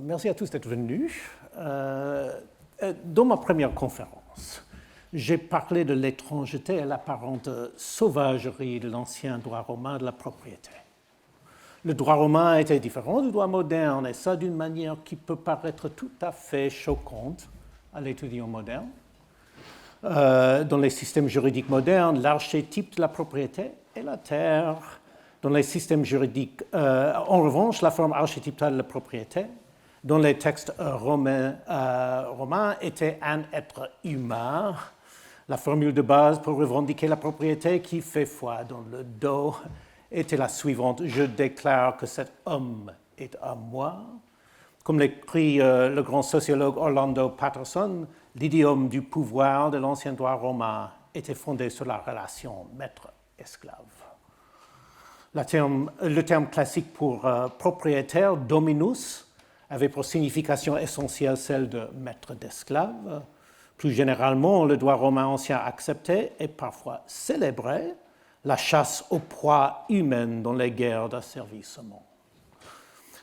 Merci à tous d'être venus. Dans ma première conférence, j'ai parlé de l'étrangeté et l'apparente sauvagerie de l'ancien droit romain de la propriété. Le droit romain était différent du droit moderne, et ça d'une manière qui peut paraître tout à fait choquante à l'étudiant moderne. Dans les systèmes juridiques modernes, l'archétype de la propriété est la terre. Dans les systèmes juridiques, en revanche, la forme archétypale de la propriété, dans les textes romains, était un être humain. La formule de base pour revendiquer la propriété qui fait foi dans le dos était la suivante: je déclare que cet homme est à moi. Comme l'écrit le grand sociologue Orlando Patterson, l'idiome du pouvoir de l'ancien droit romain était fondé sur la relation maître-esclave. Le terme classique pour propriétaire, dominus, avait pour signification essentielle celle de maître d'esclave. Plus généralement, le droit romain ancien acceptait et parfois célébrait la chasse aux proies humaines dans les guerres d'asservissement.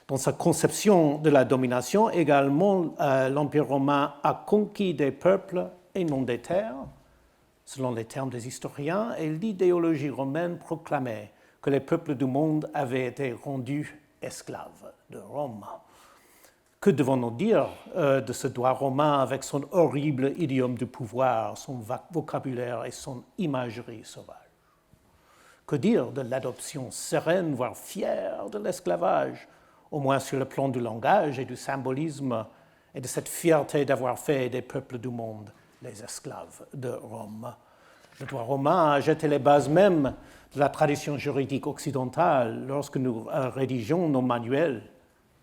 Dans sa conception de la domination, également, l'Empire romain a conquis des peuples et non des terres, selon les termes des historiens, et l'idéologie romaine proclamait que les peuples du monde avaient été rendus esclaves de Rome. Que devons-nous dire de ce droit romain avec son horrible idiome du pouvoir, son vocabulaire et son imagerie sauvage? Que dire de l'adoption sereine, voire fière de l'esclavage, au moins sur le plan du langage et du symbolisme, et de cette fierté d'avoir fait des peuples du monde les esclaves de Rome? Le droit romain a jeté les bases même de la tradition juridique occidentale. Lorsque nous rédigeons nos manuels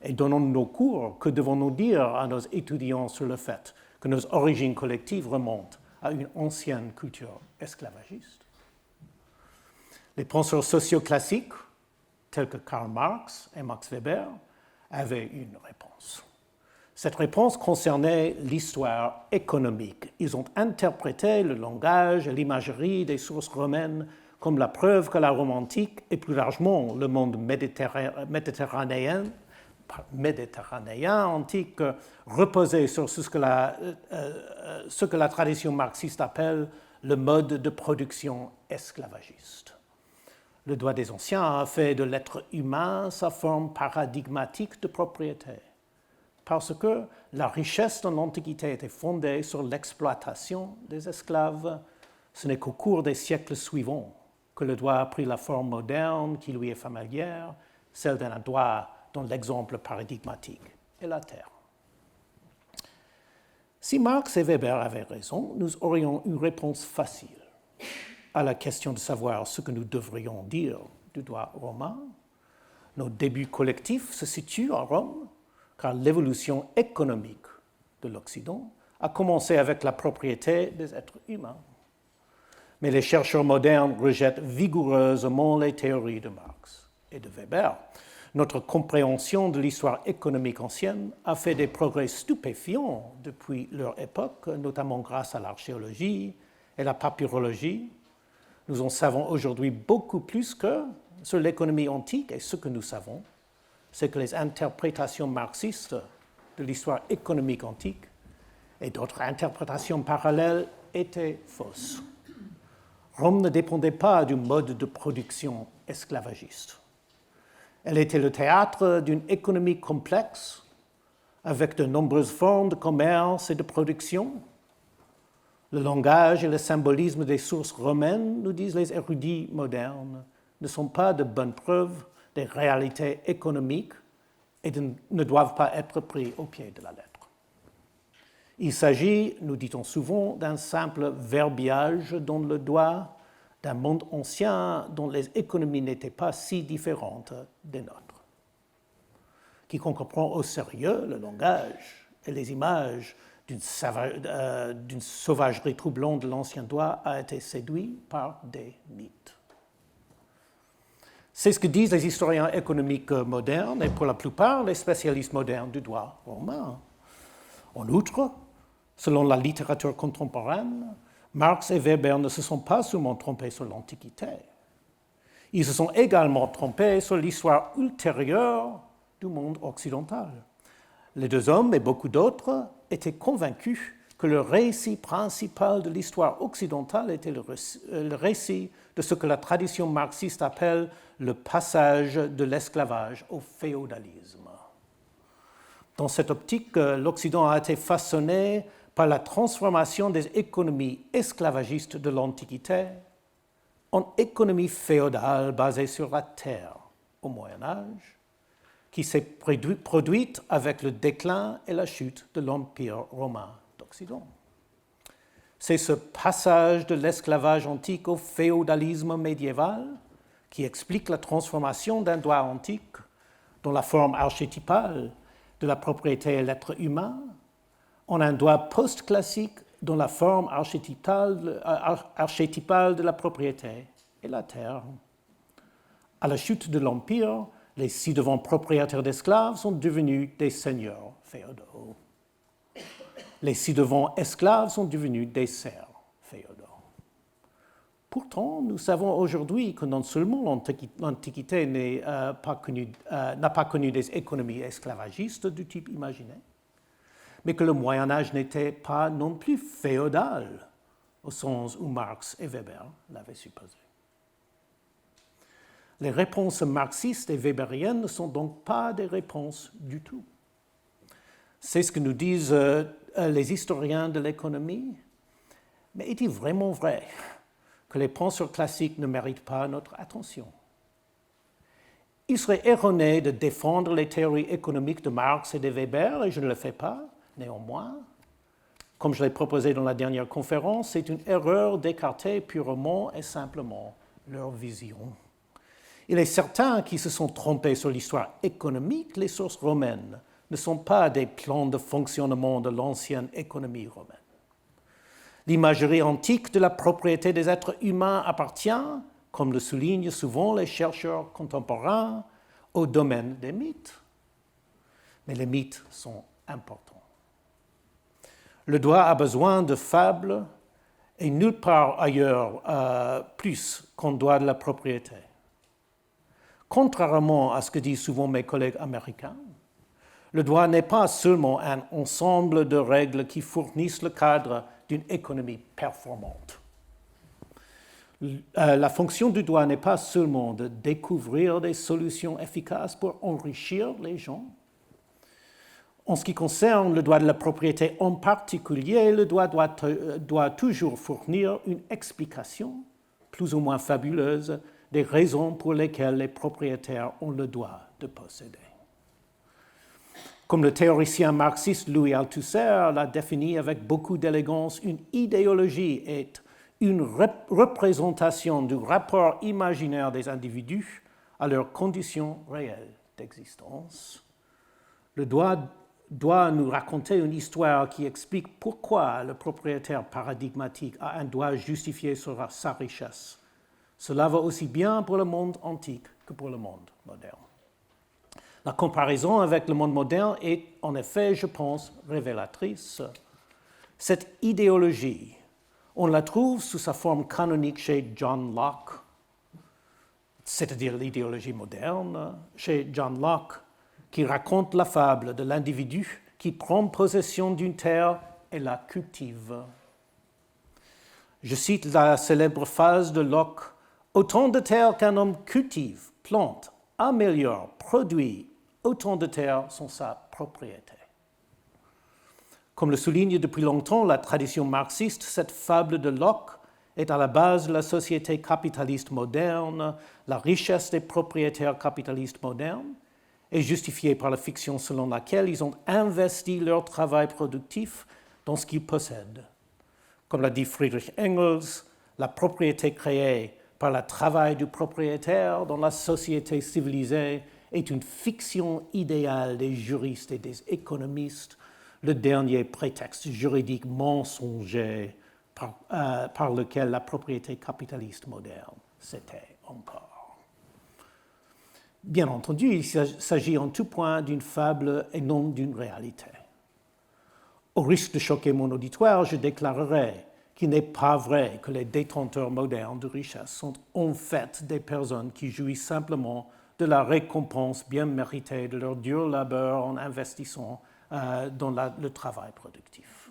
et donnons nos cours, que devons-nous dire à nos étudiants sur le fait que nos origines collectives remontent à une ancienne culture esclavagiste? Les penseurs sociaux classiques, tels que Karl Marx et Max Weber, avaient une réponse. Cette réponse concernait l'histoire économique. Ils ont interprété le langage et l'imagerie des sources romaines comme la preuve que la Rome antique et plus largement le monde méditerranéen antique reposait sur ce que la tradition marxiste appelle le mode de production esclavagiste. Le droit des anciens a fait de l'être humain sa forme paradigmatique de propriété, parce que la richesse de l'Antiquité était fondée sur l'exploitation des esclaves. Ce n'est qu'au cours des siècles suivants que le droit a pris la forme moderne qui lui est familière, celle d'un droit dont l'exemple paradigmatique est la terre. Si Marx et Weber avaient raison, nous aurions une réponse facile à la question de savoir ce que nous devrions dire du droit romain. Nos débuts collectifs se situent à Rome, car l'évolution économique de l'Occident a commencé avec la propriété des êtres humains. Mais les chercheurs modernes rejettent vigoureusement les théories de Marx et de Weber. Notre compréhension de l'histoire économique ancienne a fait des progrès stupéfiants depuis leur époque, notamment grâce à l'archéologie et la papyrologie. Nous en savons aujourd'hui beaucoup plus que sur l'économie antique, et ce que nous savons, c'est que les interprétations marxistes de l'histoire économique antique et d'autres interprétations parallèles étaient fausses. Rome ne dépendait pas du mode de production esclavagiste. Elle était le théâtre d'une économie complexe, avec de nombreuses formes de commerce et de production. Le langage et le symbolisme des sources romaines, nous disent les érudits modernes, ne sont pas de bonnes preuves des réalités économiques et ne doivent pas être pris au pied de la lettre. Il s'agit, nous dit-on souvent, d'un simple verbiage dans le droit d'un monde ancien dont les économies n'étaient pas si différentes des nôtres. Quiconque prend au sérieux le langage et les images d'une sauvagerie troublante de l'ancien droit a été séduit par des mythes. C'est ce que disent les historiens économiques modernes et pour la plupart les spécialistes modernes du droit romain. En outre, selon la littérature contemporaine, Marx et Weber ne se sont pas seulement trompés sur l'Antiquité. Ils se sont également trompés sur l'histoire ultérieure du monde occidental. Les deux hommes et beaucoup d'autres étaient convaincus que le récit principal de l'histoire occidentale était le récit de ce que la tradition marxiste appelle le passage de l'esclavage au féodalisme. Dans cette optique, l'Occident a été façonné par la transformation des économies esclavagistes de l'Antiquité en économie féodale basée sur la terre au Moyen Âge, qui s'est produite avec le déclin et la chute de l'Empire romain d'Occident. C'est ce passage de l'esclavage antique au féodalisme médiéval qui explique la transformation d'un droit antique dont la forme archétypale de la propriété est l'être humain en un droit post-classique dont la forme archétypale de la propriété est la terre. À la chute de l'Empire, les ci-devant propriétaires d'esclaves sont devenus des seigneurs féodaux. Les ci-devant esclaves sont devenus des serfs féodaux. Pourtant, nous savons aujourd'hui que non seulement l'Antiquité n'a pas connu des économies esclavagistes du type imaginé, mais que le Moyen Âge n'était pas non plus féodal, au sens où Marx et Weber l'avaient supposé. Les réponses marxistes et weberiennes ne sont donc pas des réponses du tout. C'est ce que nous disent les historiens de l'économie. Mais est-il vraiment vrai que les penseurs classiques ne méritent pas notre attention? Il serait erroné de défendre les théories économiques de Marx et de Weber, et je ne le fais pas, néanmoins. Comme je l'ai proposé dans la dernière conférence, c'est une erreur d'écarter purement et simplement leur vision. Il est certain qu'ils se sont trompés sur l'histoire économique. Les sources romaines ne sont pas des plans de fonctionnement de l'ancienne économie romaine. L'imagerie antique de la propriété des êtres humains appartient, comme le soulignent souvent les chercheurs contemporains, au domaine des mythes. Mais les mythes sont importants. Le droit a besoin de fables et nulle part ailleurs plus qu'en droit de la propriété. Contrairement à ce que disent souvent mes collègues américains, le droit n'est pas seulement un ensemble de règles qui fournissent le cadre d'une économie performante. La fonction du droit n'est pas seulement de découvrir des solutions efficaces pour enrichir les gens. En ce qui concerne le droit de la propriété en particulier, le droit doit toujours fournir une explication, plus ou moins fabuleuse, des raisons pour lesquelles les propriétaires ont le droit de posséder. Comme le théoricien marxiste Louis Althusser l'a défini avec beaucoup d'élégance, une idéologie est une représentation du rapport imaginaire des individus à leurs conditions réelles d'existence. Le droit doit nous raconter une histoire qui explique pourquoi le propriétaire paradigmatique a un droit justifié sur sa richesse. Cela va aussi bien pour le monde antique que pour le monde moderne. La comparaison avec le monde moderne est en effet, je pense, révélatrice. Cette idéologie, on la trouve sous sa forme canonique chez John Locke, c'est-à-dire l'idéologie moderne, chez John Locke, qui raconte la fable de l'individu qui prend possession d'une terre et la cultive. Je cite la célèbre phrase de Locke: « Autant de terres qu'un homme cultive, plante, améliore, produit, autant de terres sont sa propriété. » Comme le souligne depuis longtemps la tradition marxiste, cette fable de Locke est à la base de la société capitaliste moderne. La richesse des propriétaires capitalistes modernes est justifiée par la fiction selon laquelle ils ont investi leur travail productif dans ce qu'ils possèdent. Comme l'a dit Friedrich Engels, la propriété créée par le travail du propriétaire dans la société civilisée est une fiction idéale des juristes et des économistes, le dernier prétexte juridique mensonger par lequel la propriété capitaliste moderne s'était encore. Bien entendu, il s'agit en tout point d'une fable et non d'une réalité. Au risque de choquer mon auditoire, je déclarerai qu'il n'est pas vrai que les détenteurs modernes de richesse sont en fait des personnes qui jouissent simplement de la récompense bien méritée de leur dur labeur en investissant dans le travail productif.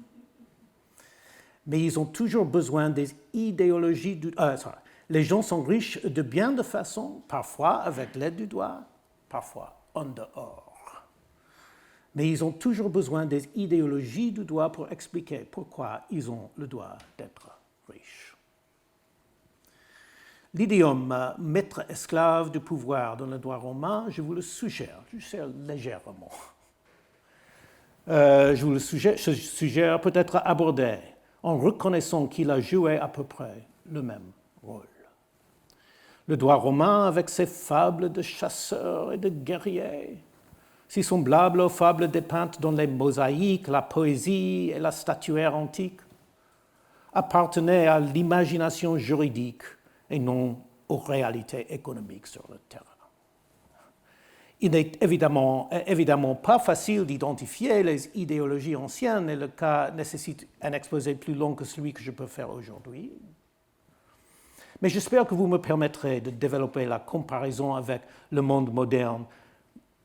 Mais ils ont toujours besoin des idéologies les gens sont riches de bien de façons, parfois avec l'aide du droit, parfois en dehors. Mais ils ont toujours besoin des idéologies du droit pour expliquer pourquoi ils ont le droit d'être riches. L'idiome maître-esclave du pouvoir dans le droit romain, je vous le suggère légèrement. Je vous le suggère peut-être aborder en reconnaissant qu'il a joué à peu près le même rôle. Le droit romain, avec ses fables de chasseurs et de guerriers, si semblables aux fables dépeintes dans les mosaïques, la poésie et la statuaire antique, appartenait à l'imagination juridique et non aux réalités économiques sur le terrain. Il n'est évidemment pas facile d'identifier les idéologies anciennes et le cas nécessite un exposé plus long que celui que je peux faire aujourd'hui. Mais j'espère que vous me permettrez de développer la comparaison avec le monde moderne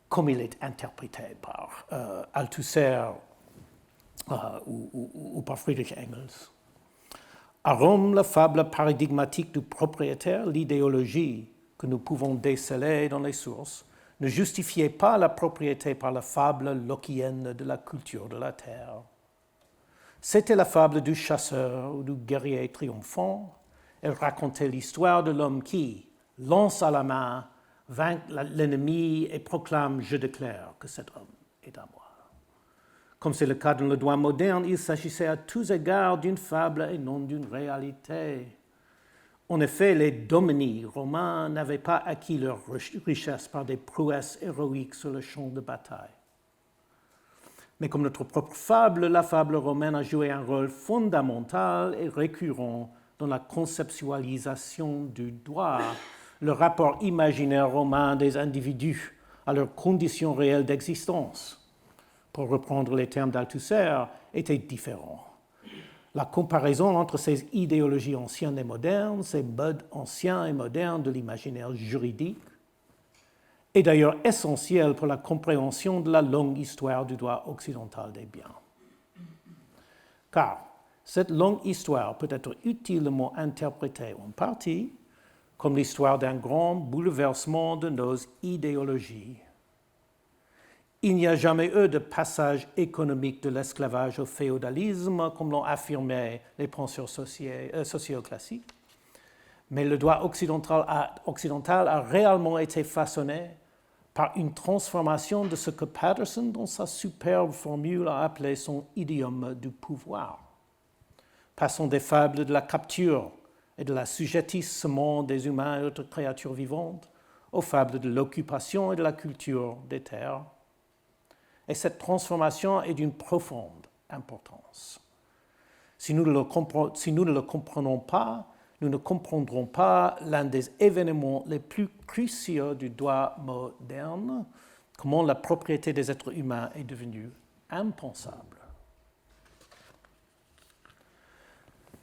comme il est interprété par Althusser ou par Friedrich Engels. À Rome, la fable paradigmatique du propriétaire, l'idéologie que nous pouvons déceler dans les sources, ne justifiait pas la propriété par la fable lockienne de la culture de la terre. C'était la fable du chasseur ou du guerrier triomphant. Elle racontait l'histoire de l'homme qui, lance à la main, vainc l'ennemi et proclame « Je déclare que cet homme est à moi ». Comme c'est le cas dans le droit moderne, il s'agissait à tous égards d'une fable et non d'une réalité. En effet, les domini romains n'avaient pas acquis leur richesse par des prouesses héroïques sur le champ de bataille. Mais comme notre propre fable, la fable romaine a joué un rôle fondamental et récurrent dans la conceptualisation du droit, le rapport imaginaire romain des individus à leurs conditions réelles d'existence, pour reprendre les termes d'Althusser, était différent. La comparaison entre ces idéologies anciennes et modernes, ces modes anciens et modernes de l'imaginaire juridique, est d'ailleurs essentielle pour la compréhension de la longue histoire du droit occidental des biens. Car cette longue histoire peut être utilement interprétée en partie comme l'histoire d'un grand bouleversement de nos idéologies. Il n'y a jamais eu de passage économique de l'esclavage au féodalisme, comme l'ont affirmé les penseurs socioclassiques, mais le droit occidental a réellement été façonné par une transformation de ce que Patterson, dans sa superbe formule, a appelé son idiome du pouvoir. Passons des fables de la capture et de l'assujettissement des humains et autres créatures vivantes aux fables de l'occupation et de la culture des terres. Et cette transformation est d'une profonde importance. Si nous ne le comprenons pas, nous ne comprendrons pas l'un des événements les plus cruciaux du droit moderne, comment la propriété des êtres humains est devenue impensable.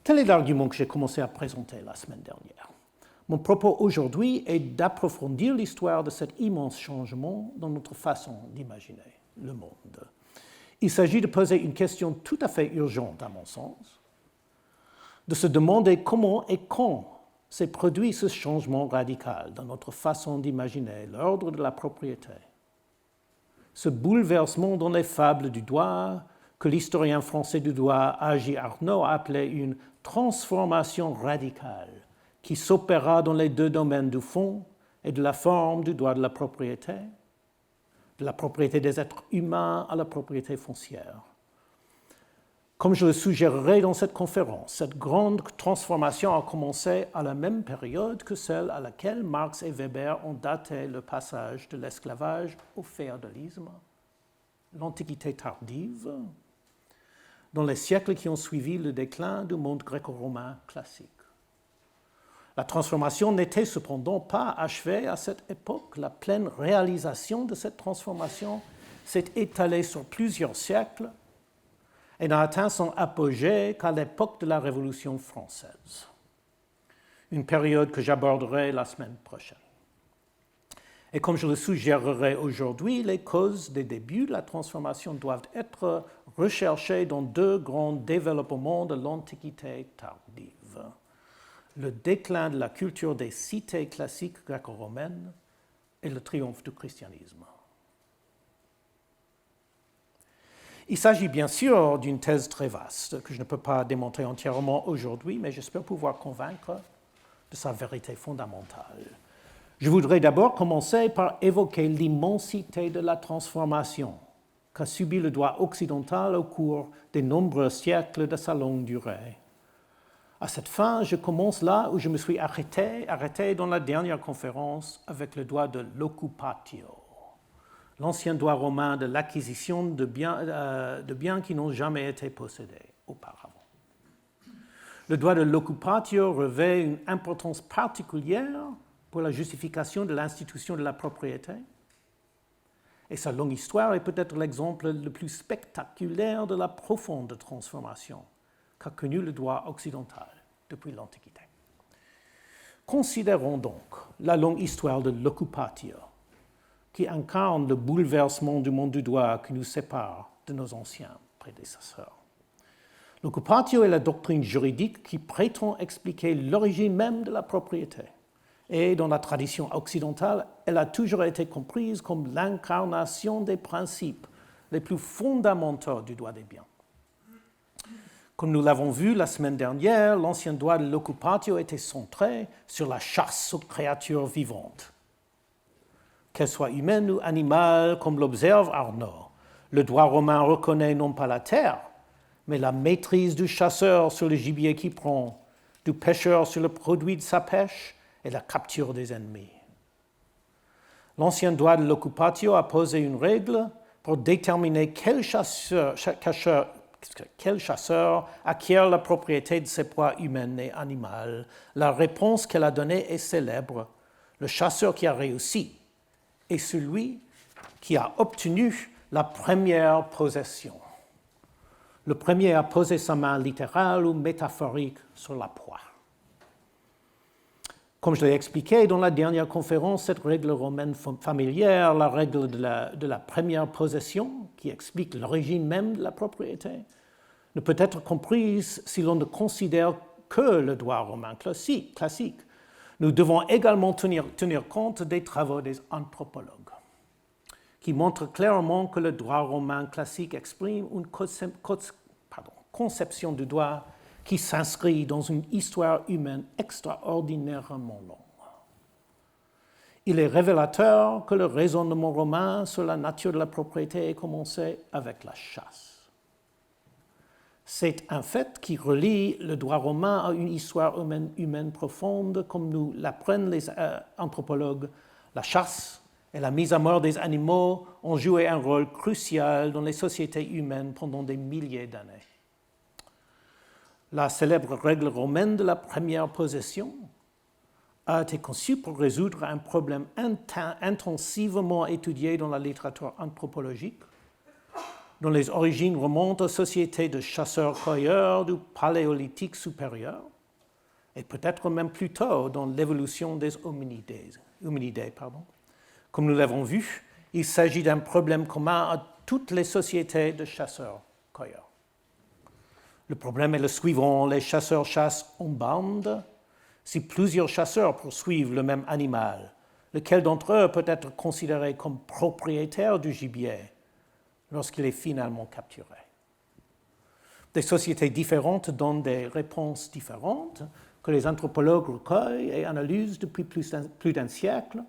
Tel est l'argument que j'ai commencé à présenter la semaine dernière. Mon propos aujourd'hui est d'approfondir l'histoire de cet immense changement dans notre façon d'imaginer le monde. Il s'agit de poser une question tout à fait urgente, à mon sens, de se demander comment et quand s'est produit ce changement radical dans notre façon d'imaginer l'ordre de la propriété. Ce bouleversement dans les fables du droit, que l'historien français du droit A.J. Arnaud a appelé une transformation radicale qui s'opéra dans les deux domaines du fond et de la forme du droit de la propriété, de la propriété des êtres humains à la propriété foncière. Comme je le suggérerai dans cette conférence, cette grande transformation a commencé à la même période que celle à laquelle Marx et Weber ont daté le passage de l'esclavage au féodalisme, l'Antiquité tardive, dans les siècles qui ont suivi le déclin du monde gréco-romain classique. La transformation n'était cependant pas achevée à cette époque. La pleine réalisation de cette transformation s'est étalée sur plusieurs siècles et n'a atteint son apogée qu'à l'époque de la Révolution française, une période que j'aborderai la semaine prochaine. Et comme je le suggérerai aujourd'hui, les causes des débuts de la transformation doivent être recherchées dans deux grands développements de l'Antiquité tardive. Le déclin de la culture des cités classiques gréco-romaines et le triomphe du christianisme. Il s'agit bien sûr d'une thèse très vaste que je ne peux pas démontrer entièrement aujourd'hui, mais j'espère pouvoir convaincre de sa vérité fondamentale. Je voudrais d'abord commencer par évoquer l'immensité de la transformation qu'a subi le droit occidental au cours des nombreux siècles de sa longue durée. À cette fin, je commence là où je me suis arrêté dans la dernière conférence avec le droit de l'occupatio, l'ancien droit romain de l'acquisition de biens qui n'ont jamais été possédés auparavant. Le droit de l'occupatio revêt une importance particulière pour la justification de l'institution de la propriété. Et sa longue histoire est peut-être l'exemple le plus spectaculaire de la profonde transformation qu'a connue le droit occidental depuis l'Antiquité. Considérons donc la longue histoire de l'occupatio, qui incarne le bouleversement du monde du droit qui nous sépare de nos anciens prédécesseurs. L'occupatio est la doctrine juridique qui prétend expliquer l'origine même de la propriété. Et dans la tradition occidentale, elle a toujours été comprise comme l'incarnation des principes les plus fondamentaux du droit des biens. Comme nous l'avons vu la semaine dernière, l'ancien droit de l'occupatio était centré sur la chasse aux créatures vivantes. Qu'elles soient humaines ou animales, comme l'observe Arnaud, le droit romain reconnaît non pas la terre, mais la maîtrise du chasseur sur le gibier qu'il prend, du pêcheur sur le produit de sa pêche, et la capture des ennemis. L'ancien droit de l'occupatio a posé une règle pour déterminer quel chasseur acquiert la propriété de ses proies humaines et animales. La réponse qu'elle a donnée est célèbre. Le chasseur qui a réussi est celui qui a obtenu la première possession. Le premier a posé sa main littérale ou métaphorique sur la proie. Comme je l'ai expliqué dans la dernière conférence, cette règle romaine familière, la règle de la première possession, qui explique l'origine même de la propriété, ne peut être comprise si l'on ne considère que le droit romain classique. Nous devons également tenir compte des travaux des anthropologues, qui montrent clairement que le droit romain classique exprime une conception du droit qui s'inscrit dans une histoire humaine extraordinairement longue. Il est révélateur que le raisonnement romain sur la nature de la propriété est commencé avec la chasse. C'est un fait qui relie le droit romain à une histoire humaine profonde, comme nous l'apprennent les anthropologues. La chasse et la mise à mort des animaux ont joué un rôle crucial dans les sociétés humaines pendant des milliers d'années. La célèbre règle romaine de la première possession a été conçue pour résoudre un problème intensivement étudié dans la littérature anthropologique, dont les origines remontent aux sociétés de chasseurs-cueilleurs du Paléolithique supérieur, et peut-être même plus tôt dans l'évolution des hominidés. Comme nous l'avons vu, il s'agit d'un problème commun à toutes les sociétés de chasseurs-cueilleurs. Le problème est le suivant, les chasseurs chassent en bande. Si plusieurs chasseurs poursuivent le même animal, lequel d'entre eux peut être considéré comme propriétaire du gibier lorsqu'il est finalement capturé? Des sociétés différentes donnent des réponses différentes que les anthropologues recueillent et analysent depuis plus d'un siècle.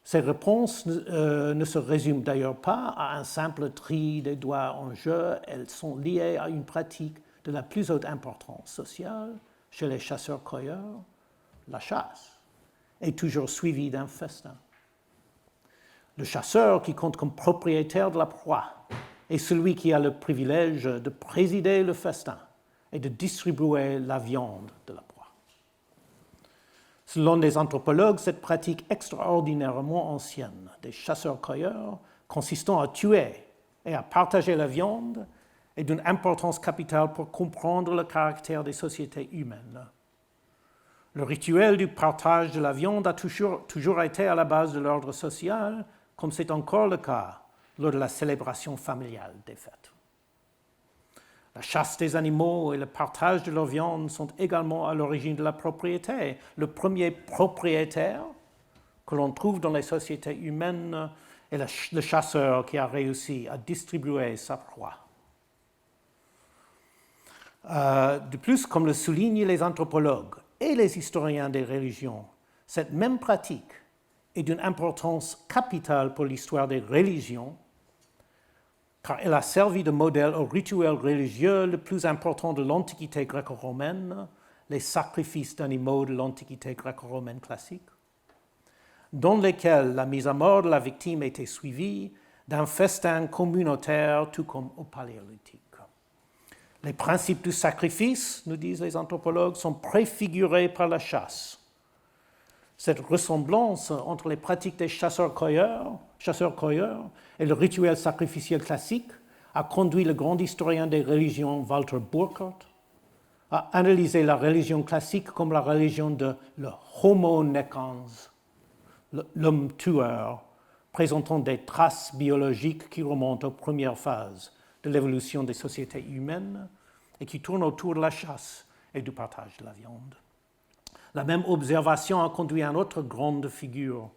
Ces réponses ne se résument d'ailleurs pas à un simple tri des droits en jeu, elles sont liées à une pratique de la plus haute importance sociale chez les chasseurs-cueilleurs. La chasse est toujours suivie d'un festin. Le chasseur qui compte comme propriétaire de la proie est celui qui a le privilège de présider le festin et de distribuer la viande de la proie. Selon les anthropologues, cette pratique extraordinairement ancienne des chasseurs-cueilleurs, consistant à tuer et à partager la viande, est d'une importance capitale pour comprendre le caractère des sociétés humaines. Le rituel du partage de la viande a toujours été à la base de l'ordre social, comme c'est encore le cas lors de la célébration familiale des fêtes. La chasse des animaux et le partage de leur viande sont également à l'origine de la propriété. Le premier propriétaire que l'on trouve dans les sociétés humaines est le chasseur qui a réussi à distribuer sa proie. De plus, comme le soulignent les anthropologues et les historiens des religions, cette même pratique est d'une importance capitale pour l'histoire des religions, car elle a servi de modèle au rituel religieux le plus important de l'Antiquité gréco-romaine, les sacrifices d'animaux de l'Antiquité gréco-romaine classique, dans lesquels la mise à mort de la victime était suivie d'un festin communautaire, tout comme au Paléolithique. Les principes du sacrifice, nous disent les anthropologues, sont préfigurés par la chasse. Cette ressemblance entre les pratiques des chasseurs-cueilleurs et le rituel sacrificiel classique a conduit le grand historien des religions Walter Burkert à analyser la religion classique comme la religion de l'homo necans, l'homme tueur, présentant des traces biologiques qui remontent aux premières phases de l'évolution des sociétés humaines et qui tournent autour de la chasse et du partage de la viande. La même observation a conduit une autre grande figure,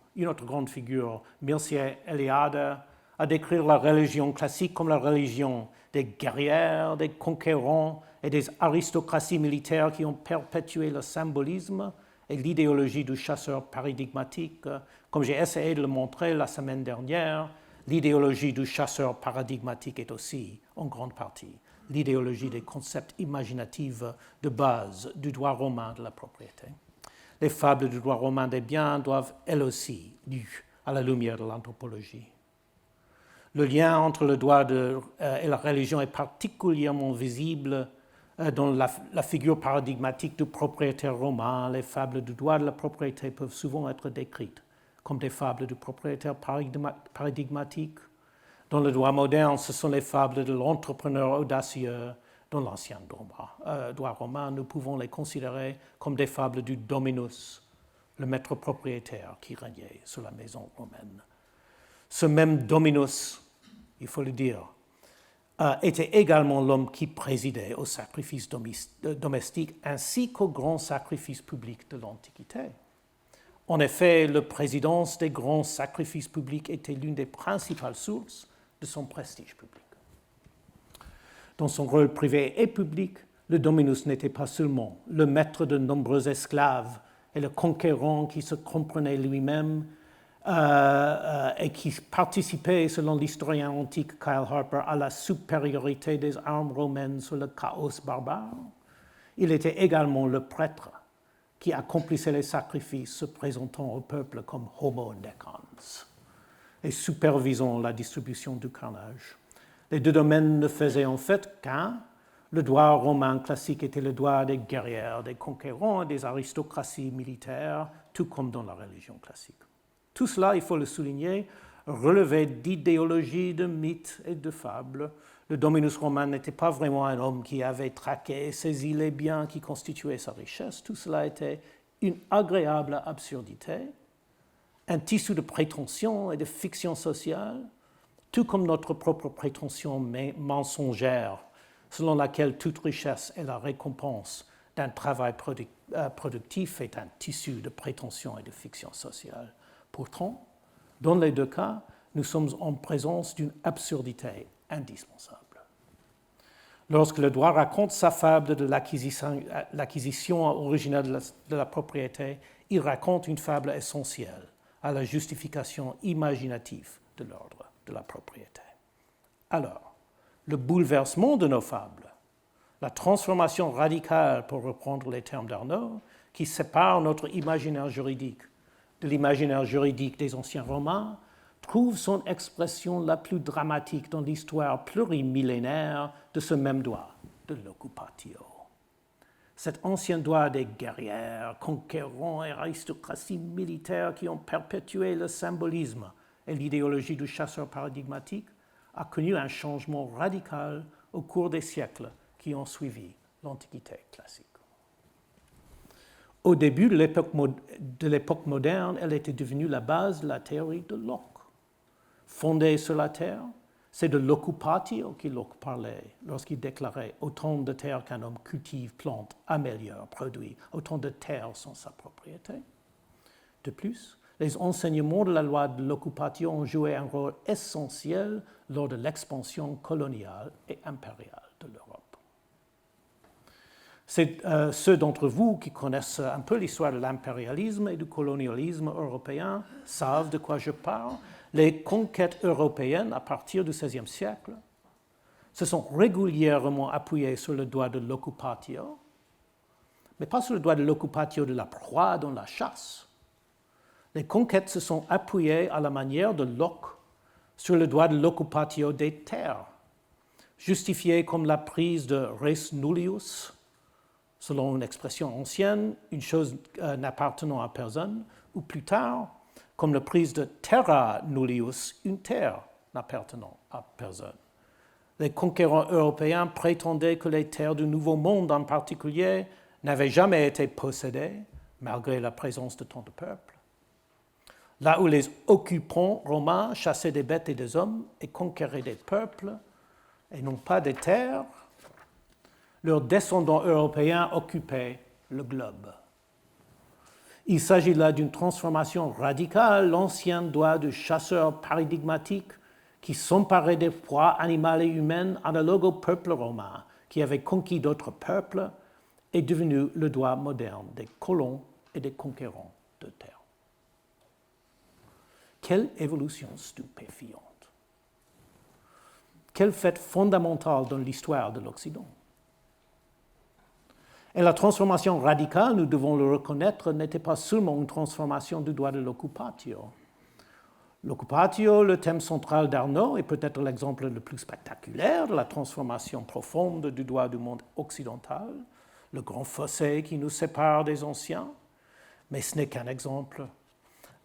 Mircea Eliade, à décrire la religion classique comme la religion des guerrières, des conquérants et des aristocraties militaires qui ont perpétué le symbolisme et l'idéologie du chasseur paradigmatique. Comme j'ai essayé de le montrer la semaine dernière, l'idéologie du chasseur paradigmatique est aussi, en grande partie, l'idéologie des concepts imaginatifs de base du droit romain de la propriété. Les fables du droit romain des biens doivent, elles aussi, lues à la lumière de l'anthropologie. Le lien entre le droit et la religion est particulièrement visible dans la figure paradigmatique du propriétaire romain. Les fables du droit de la propriété peuvent souvent être décrites comme des fables du propriétaire paradigmatique. Dans le droit moderne, ce sont les fables de l'entrepreneur audacieux. Dans l'ancien droit romain, nous pouvons les considérer comme des fables du dominus, le maître propriétaire qui régnait sur la maison romaine. Ce même dominus, il faut le dire, était également l'homme qui présidait aux sacrifices domestiques ainsi qu'aux grands sacrifices publics de l'Antiquité. En effet, la présidence des grands sacrifices publics était l'une des principales sources de son prestige public. Dans son rôle privé et public, le dominus n'était pas seulement le maître de nombreux esclaves et le conquérant qui se comprenait lui-même et qui participait, selon l'historien antique Kyle Harper, à la supériorité des armes romaines sur le chaos barbare. Il était également le prêtre qui accomplissait les sacrifices se présentant au peuple comme homo necans et supervisant la distribution du carnage. Les deux domaines ne faisaient en fait qu'un. Le droit romain classique était le droit des guerrières, des conquérants et des aristocraties militaires, tout comme dans la religion classique. Tout cela, il faut le souligner, relevait d'idéologies, de mythes et de fables. Le dominus romain n'était pas vraiment un homme qui avait traqué et saisi les biens qui constituaient sa richesse. Tout cela était une agréable absurdité, un tissu de prétention et de fiction sociale, tout comme notre propre prétention mensongère, selon laquelle toute richesse est la récompense d'un travail productif est un tissu de prétention et de fiction sociale. Pourtant, dans les deux cas, nous sommes en présence d'une absurdité indispensable. Lorsque le droit raconte sa fable de l'acquisition originelle de la propriété, il raconte une fable essentielle à la justification imaginative de l'ordre de la propriété. Alors, le bouleversement de nos fables, la transformation radicale, pour reprendre les termes d'Arnaud, qui sépare notre imaginaire juridique de l'imaginaire juridique des anciens Romains, trouve son expression la plus dramatique dans l'histoire plurimillénaire de ce même droit, de l'occupatio. Cet ancien droit des guerrières, conquérants et aristocraties militaires qui ont perpétué le symbolisme et l'idéologie du chasseur paradigmatique a connu un changement radical au cours des siècles qui ont suivi l'Antiquité classique. Au début de l'époque moderne, elle était devenue la base de la théorie de Locke. Fondée sur la terre, c'est de l'occupatio que Locke parlait lorsqu'il déclarait « Autant de terre qu'un homme cultive, plante, améliore, produit, autant de terres sont sa propriété ». De plus, les enseignements de la loi de l'occupatio ont joué un rôle essentiel lors de l'expansion coloniale et impériale de l'Europe. Ceux d'entre vous qui connaissent un peu l'histoire de l'impérialisme et du colonialisme européen savent de quoi je parle. Les conquêtes européennes à partir du XVIe siècle se sont régulièrement appuyées sur le droit de l'occupatio, mais pas sur le droit de l'occupatio de la proie dans la chasse. Les conquêtes se sont appuyées à la manière de Locke sur le droit de l'occupatio des terres, justifié comme la prise de res nullius, selon une expression ancienne, une chose n'appartenant à personne, ou plus tard, comme la prise de terra nullius, une terre n'appartenant à personne. Les conquérants européens prétendaient que les terres du Nouveau Monde en particulier n'avaient jamais été possédées, malgré la présence de tant de peuples. Là où les occupants romains chassaient des bêtes et des hommes et conquéraient des peuples, et non pas des terres, leurs descendants européens occupaient le globe. Il s'agit là d'une transformation radicale, l'ancien droit du chasseur paradigmatique qui s'emparait des proies animales et humaines analogues au peuple romain, qui avait conquis d'autres peuples, est devenu le droit moderne des colons et des conquérants de terre. Quelle évolution stupéfiante! Quel fait fondamental dans l'histoire de l'Occident! Et la transformation radicale, nous devons le reconnaître, n'était pas seulement une transformation du droit de l'occupatio. L'occupatio, le thème central d'Arnaud, est peut-être l'exemple le plus spectaculaire de la transformation profonde du droit du monde occidental, le grand fossé qui nous sépare des anciens, mais ce n'est qu'un exemple.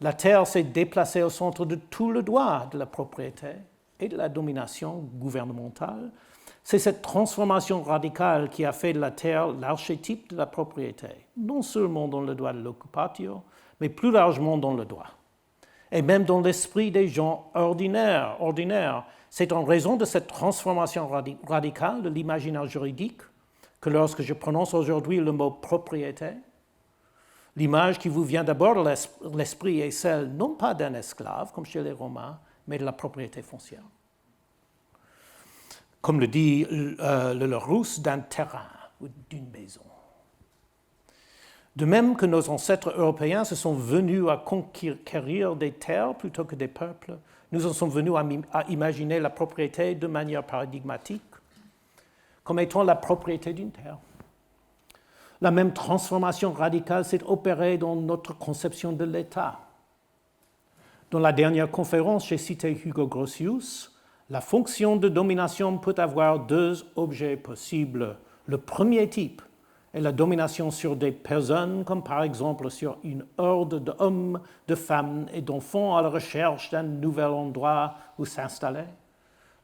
La terre s'est déplacée au centre de tout le droit de la propriété et de la domination gouvernementale. C'est cette transformation radicale qui a fait de la terre l'archétype de la propriété, non seulement dans le droit de l'occupatio, mais plus largement dans le droit. Et même dans l'esprit des gens ordinaires. C'est en raison de cette transformation radicale de l'imaginaire juridique que lorsque je prononce aujourd'hui le mot propriété, l'image qui vous vient d'abord de l'esprit est celle non pas d'un esclave, comme chez les Romains, mais de la propriété foncière. Comme le dit le Larousse, d'un terrain ou d'une maison. De même que nos ancêtres européens se sont venus à conquérir des terres plutôt que des peuples, nous en sommes venus à imaginer la propriété de manière paradigmatique comme étant la propriété d'une terre. La même transformation radicale s'est opérée dans notre conception de l'État. Dans la dernière conférence, j'ai cité Hugo Grotius. La fonction de domination peut avoir deux objets possibles. Le premier type est la domination sur des personnes, comme par exemple sur une horde d'hommes, de femmes et d'enfants à la recherche d'un nouvel endroit où s'installer.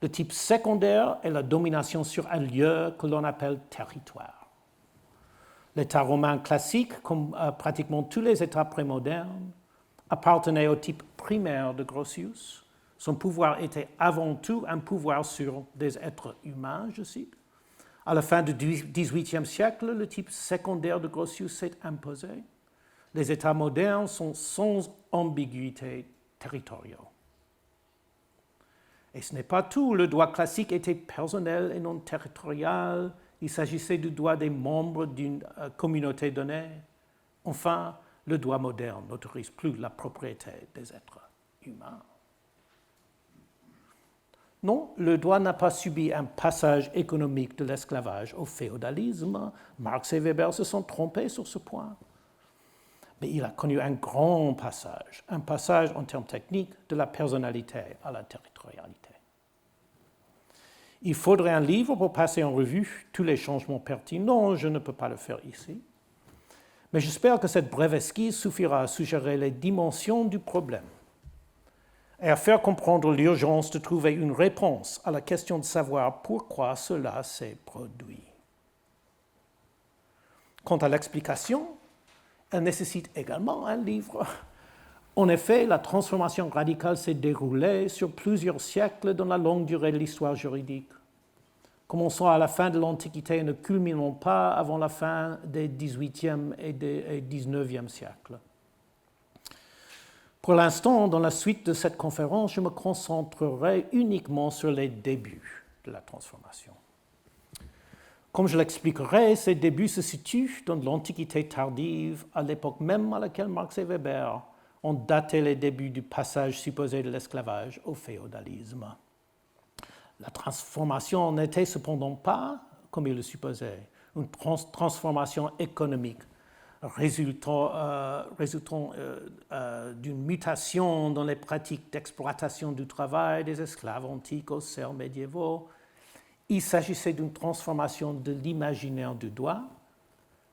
Le type secondaire est la domination sur un lieu que l'on appelle territoire. L'État romain classique, comme pratiquement tous les États prémodernes, appartenait au type primaire de Grotius. Son pouvoir était avant tout un pouvoir sur des êtres humains, je cite. À la fin du XVIIIe siècle, le type secondaire de Grotius s'est imposé. Les États modernes sont sans ambiguïté territoriaux. Et ce n'est pas tout. Le droit classique était personnel et non territorial. Il s'agissait du droit des membres d'une communauté donnée. Enfin, le droit moderne n'autorise plus la propriété des êtres humains. Non, le droit n'a pas subi un passage économique de l'esclavage au féodalisme. Marx et Weber se sont trompés sur ce point. Mais il a connu un grand passage, un passage en termes techniques de la personnalité à la territorialité. Il faudrait un livre pour passer en revue tous les changements pertinents, je ne peux pas le faire ici. Mais j'espère que cette brève esquisse suffira à suggérer les dimensions du problème et à faire comprendre l'urgence de trouver une réponse à la question de savoir pourquoi cela s'est produit. Quant à l'explication, Elle nécessite également un livre. En effet, la transformation radicale s'est déroulée sur plusieurs siècles dans la longue durée de l'histoire juridique. Commençons à la fin de l'Antiquité et ne culminons pas avant la fin des XVIIIe et XIXe siècles. Pour l'instant, dans la suite de cette conférence, je me concentrerai uniquement sur les débuts de la transformation. Comme je l'expliquerai, ces débuts se situent dans l'Antiquité tardive, à l'époque même à laquelle Marx et Weber ont daté les débuts du passage supposé de l'esclavage au féodalisme. La transformation n'était cependant pas, comme il le supposait, une transformation économique résultant d'une mutation dans les pratiques d'exploitation du travail des esclaves antiques aux serfs médiévaux. Il s'agissait d'une transformation de l'imaginaire du droit,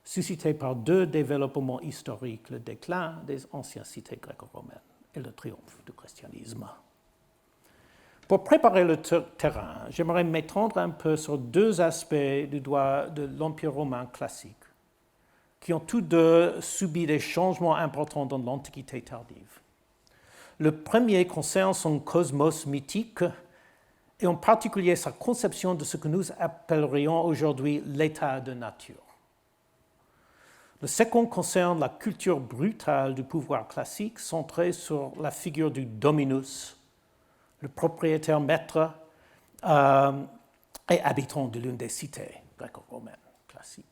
suscitée par deux développements historiques, le déclin des anciennes cités gréco-romaines et le triomphe du christianisme. Pour préparer le terrain, j'aimerais m'étendre un peu sur deux aspects du droit de l'Empire romain classique, qui ont tous deux subi des changements importants dans l'Antiquité tardive. Le premier concerne son cosmos mythique, et en particulier sa conception de ce que nous appellerions aujourd'hui l'état de nature. Le second concerne la culture brutale du pouvoir classique centrée sur la figure du dominus, le propriétaire maître et habitant de l'une des cités gréco-romaines classiques.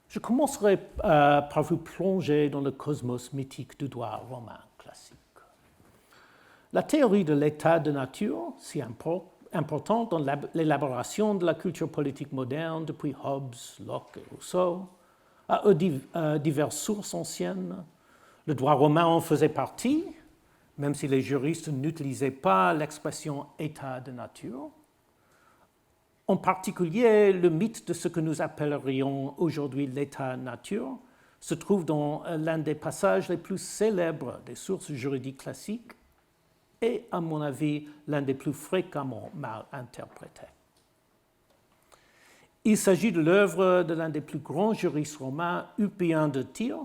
Je commencerai par vous plonger dans le cosmos mythique du droit romain classique. La théorie de l'état de nature, si importante dans l'élaboration de la culture politique moderne depuis Hobbes, Locke et Rousseau, a eu diverses sources anciennes. Le droit romain en faisait partie, même si les juristes n'utilisaient pas l'expression état de nature. En particulier, le mythe de ce que nous appellerions aujourd'hui l'état nature se trouve dans l'un des passages les plus célèbres des sources juridiques classiques et, à mon avis, l'un des plus fréquemment mal interprétés. Il s'agit de l'œuvre de l'un des plus grands juristes romains, Ulpien de Tyr,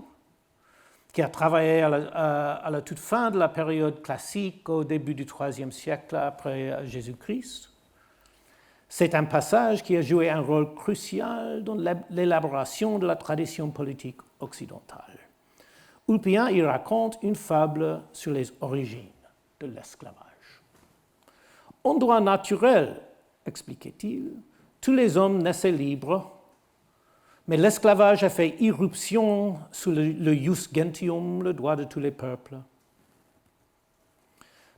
qui a travaillé à la toute fin de la période classique, au début du IIIe siècle après Jésus-Christ. C'est un passage qui a joué un rôle crucial dans l'élaboration de la tradition politique occidentale. Ulpien y raconte une fable sur les origines de l'esclavage. En droit naturel, expliquait-il, tous les hommes naissaient libres, mais l'esclavage a fait irruption sous le ius gentium, le droit de tous les peuples.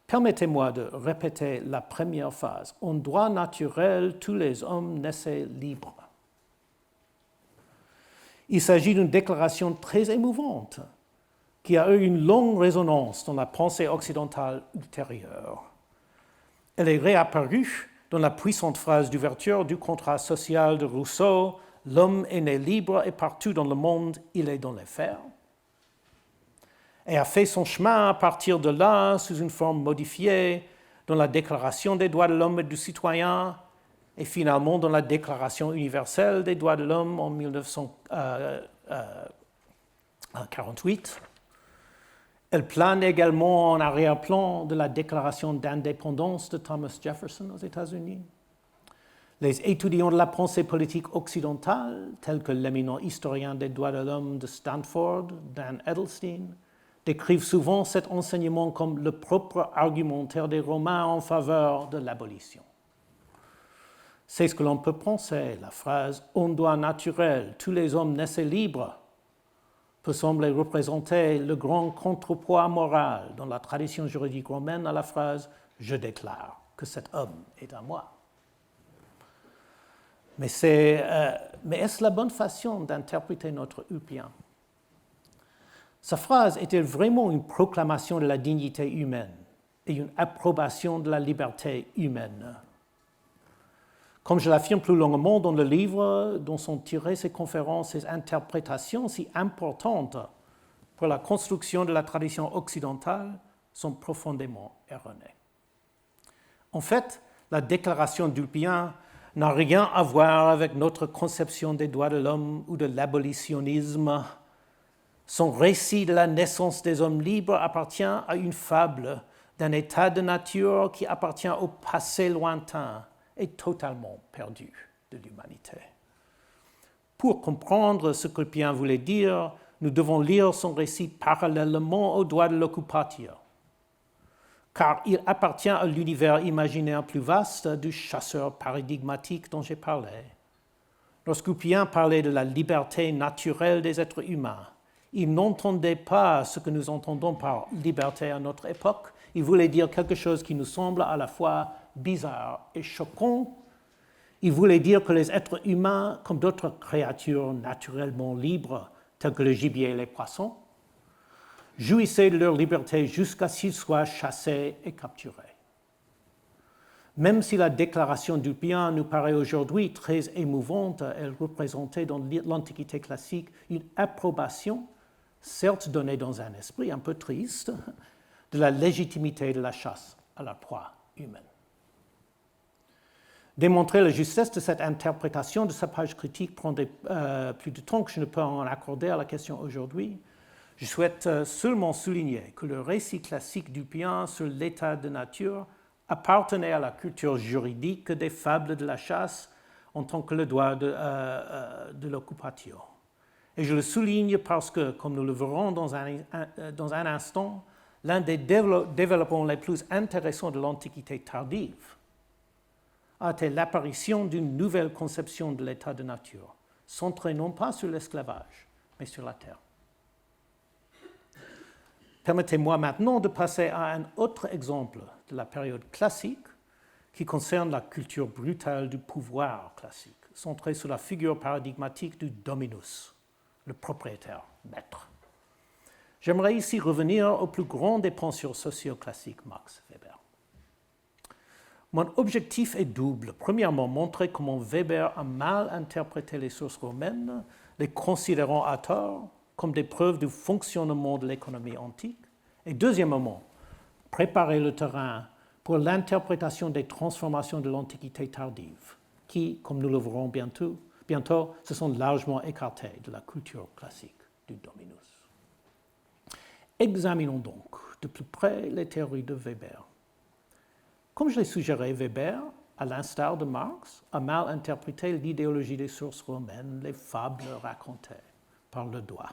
Permettez-moi de répéter la première phrase. En droit naturel, tous les hommes naissaient libres. Il s'agit d'une déclaration très émouvante qui a eu une longue résonance dans la pensée occidentale ultérieure. Elle est réapparue dans la puissante phrase d'ouverture du contrat social de Rousseau « L'homme est né libre et partout dans le monde, il est dans les fers » et a fait son chemin à partir de là sous une forme modifiée dans la Déclaration des droits de l'homme et du citoyen et finalement dans la Déclaration universelle des droits de l'homme en 1948. Elle plane également en arrière-plan de la Déclaration d'indépendance de Thomas Jefferson aux États-Unis. Les étudiants de la pensée politique occidentale, tels que l'éminent historien des droits de l'homme de Stanford, Dan Edelstein, décrivent souvent cet enseignement comme le propre argumentaire des Romains en faveur de l'abolition. C'est ce que l'on peut penser. La phrase « en droit naturel, tous les hommes naissaient libres » peut sembler représenter le grand contrepoids moral dans la tradition juridique romaine à la phrase « je déclare que cet homme est à moi ». Mais est-ce la bonne façon d'interpréter notre Ulpien? Sa phrase est-elle vraiment une proclamation de la dignité humaine et une approbation de la liberté humaine? Comme je l'affirme plus longuement dans le livre dont sont tirées ces conférences, ces interprétations si importantes pour la construction de la tradition occidentale sont profondément erronées. En fait, la déclaration d'Ulpien n'a rien à voir avec notre conception des droits de l'homme ou de l'abolitionnisme. Son récit de la naissance des hommes libres appartient à une fable d'un état de nature qui appartient au passé lointain et totalement perdu de l'humanité. Pour comprendre ce que Pien voulait dire, nous devons lire son récit parallèlement au droit de l'occupatio, car il appartient à l'univers imaginaire plus vaste du chasseur paradigmatique dont j'ai parlé. Lorsque Pien parlait de la liberté naturelle des êtres humains, il n'entendait pas ce que nous entendons par liberté à notre époque. Il voulait dire quelque chose qui nous semble à la fois bizarre et choquant. Il voulait dire que les êtres humains, comme d'autres créatures naturellement libres, telles que le gibier et les poissons, jouissaient de leur liberté jusqu'à ce qu'ils soient chassés et capturés. Même si la déclaration du bien nous paraît aujourd'hui très émouvante, elle représentait dans l'Antiquité classique une approbation, certes donnée dans un esprit un peu triste, de la légitimité de la chasse à la proie humaine. Démontrer la justesse de cette interprétation de sa page critique prendrait plus de temps que je ne peux en accorder à la question aujourd'hui. Je souhaite seulement souligner que le récit classique du Pien sur l'état de nature appartenait à la culture juridique des fables de la chasse en tant que le droit de l'occupatio. Et je le souligne parce que, comme nous le verrons dans un instant, l'un des développements les plus intéressants de l'Antiquité tardive a été l'apparition d'une nouvelle conception de l'état de nature, centrée non pas sur l'esclavage, mais sur la terre. Permettez-moi maintenant de passer à un autre exemple de la période classique qui concerne la culture brutale du pouvoir classique, centrée sur la figure paradigmatique du dominus, le propriétaire, maître. J'aimerais ici revenir au plus grand des penseurs socioclassiques, Max Weber. Mon objectif est double. Premièrement, montrer comment Weber a mal interprété les sources romaines, les considérant à tort comme des preuves du fonctionnement de l'économie antique. Et deuxièmement, préparer le terrain pour l'interprétation des transformations de l'Antiquité tardive, qui, comme nous le verrons bientôt, se sont largement écartées de la culture classique du dominus. Examinons donc de plus près les théories de Weber. Comme je l'ai suggéré, Weber, à l'instar de Marx, a mal interprété l'idéologie des sources romaines, les fables racontées par le doigt.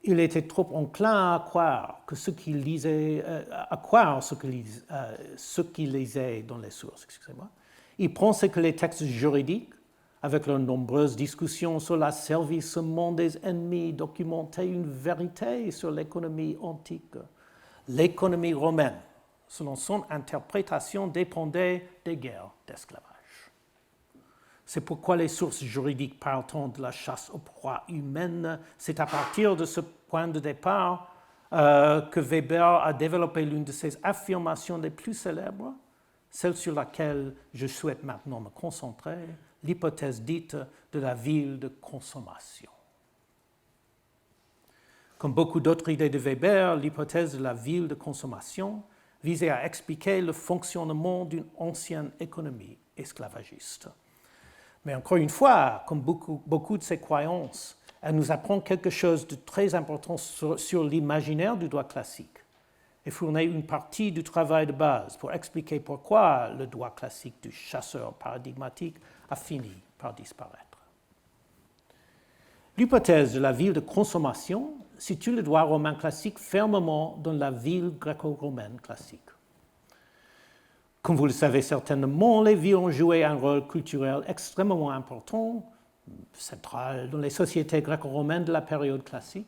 Il était trop enclin à croire ce qu'il lisait dans les sources. Il pensait que les textes juridiques, avec leurs nombreuses discussions sur l'asservissement des ennemis, documentaient une vérité sur l'économie antique. L'économie romaine, selon son interprétation, dépendait des guerres d'esclavage. C'est pourquoi les sources juridiques partant de la chasse aux proies humaines, c'est à partir de ce point de départ que Weber a développé l'une de ses affirmations les plus célèbres, celle sur laquelle je souhaite maintenant me concentrer, l'hypothèse dite de la ville de consommation. Comme beaucoup d'autres idées de Weber, l'hypothèse de la ville de consommation visait à expliquer le fonctionnement d'une ancienne économie esclavagiste. Mais encore une fois, comme beaucoup de ces croyances, elle nous apprend quelque chose de très important sur l'imaginaire du droit classique et fournit une partie du travail de base pour expliquer pourquoi le droit classique du chasseur paradigmatique a fini par disparaître. L'hypothèse de la ville de consommation situe le droit romain classique fermement dans la ville gréco-romaine classique. Comme vous le savez certainement, les villes ont joué un rôle culturel extrêmement important, central dans les sociétés gréco-romaines de la période classique.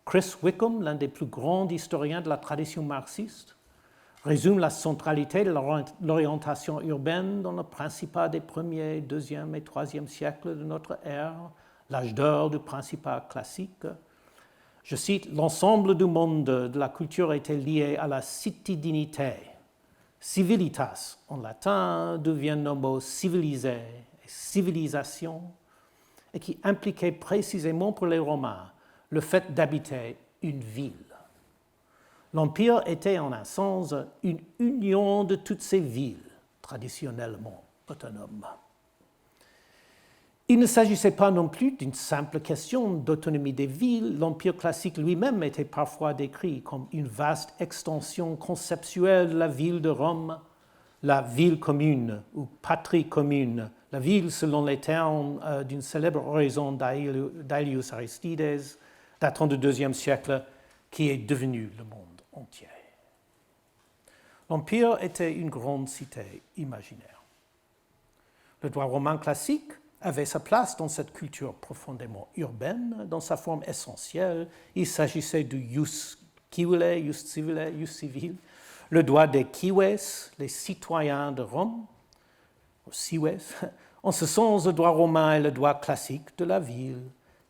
Chris Wickham, l'un des plus grands historiens de la tradition marxiste, résume la centralité de l'orientation urbaine dans le Principat des 1er, 2e et 3e siècles de notre ère, l'âge d'or du Principat classique. Je cite, « L'ensemble du monde de la culture était lié à la citidinité. Civilitas, en latin, devient le mot civilisé et civilisation, et qui impliquait précisément pour les Romains le fait d'habiter une ville. L'Empire était en un sens une union de toutes ces villes, traditionnellement autonome. Il ne s'agissait pas non plus d'une simple question d'autonomie des villes. L'Empire classique lui-même était parfois décrit comme une vaste extension conceptuelle de la ville de Rome, la ville commune ou patrie commune, la ville selon les termes d'une célèbre oraison d'Aelius Aristides, datant du IIe siècle, qui est devenu le monde entier. L'Empire était une grande cité imaginaire. Le droit romain classique avait sa place dans cette culture profondément urbaine. Dans sa forme essentielle, il s'agissait du ius civile, civil, le droit des cives, les citoyens de Rome, cives. En ce sens, le droit romain est le droit classique de la ville.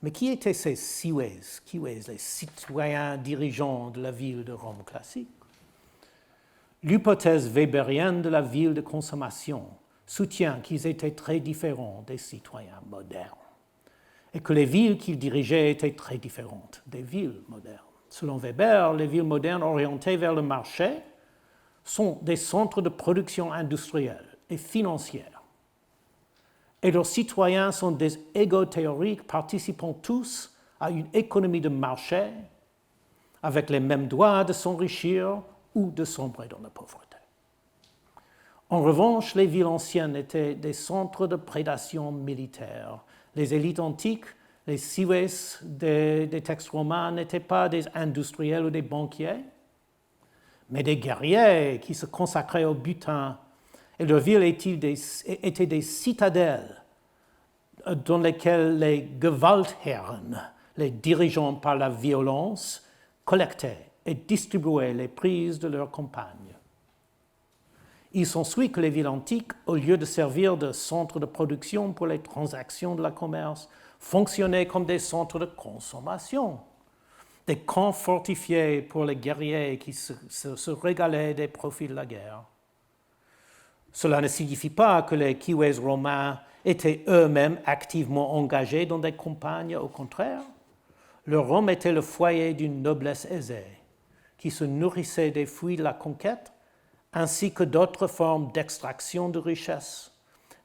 Mais qui étaient ces cives, les citoyens dirigeants de la ville de Rome classique? L'hypothèse weberienne de la ville de consommation soutient qu'ils étaient très différents des citoyens modernes et que les villes qu'ils dirigeaient étaient très différentes des villes modernes. Selon Weber, les villes modernes orientées vers le marché sont des centres de production industrielle et financière. Et leurs citoyens sont des égos théoriques participant tous à une économie de marché avec les mêmes droits de s'enrichir ou de sombrer dans la pauvreté. En revanche, les villes anciennes étaient des centres de prédation militaire. Les élites antiques, les cives des textes romains, n'étaient pas des industriels ou des banquiers, mais des guerriers qui se consacraient au butin. Et leurs villes étaient des citadelles dans lesquelles les Gewaltherren, les dirigeants par la violence, collectaient et distribuaient les prises de leurs campagnes. Il s'ensuit que les villes antiques, au lieu de servir de centres de production pour les transactions de la commerce, fonctionnaient comme des centres de consommation, des camps fortifiés pour les guerriers qui se régalaient des profits de la guerre. Cela ne signifie pas que les cives romains étaient eux-mêmes activement engagés dans des campagnes, au contraire. Leur Rome était le foyer d'une noblesse aisée, qui se nourrissait des fruits de la conquête, ainsi que d'autres formes d'extraction de richesses,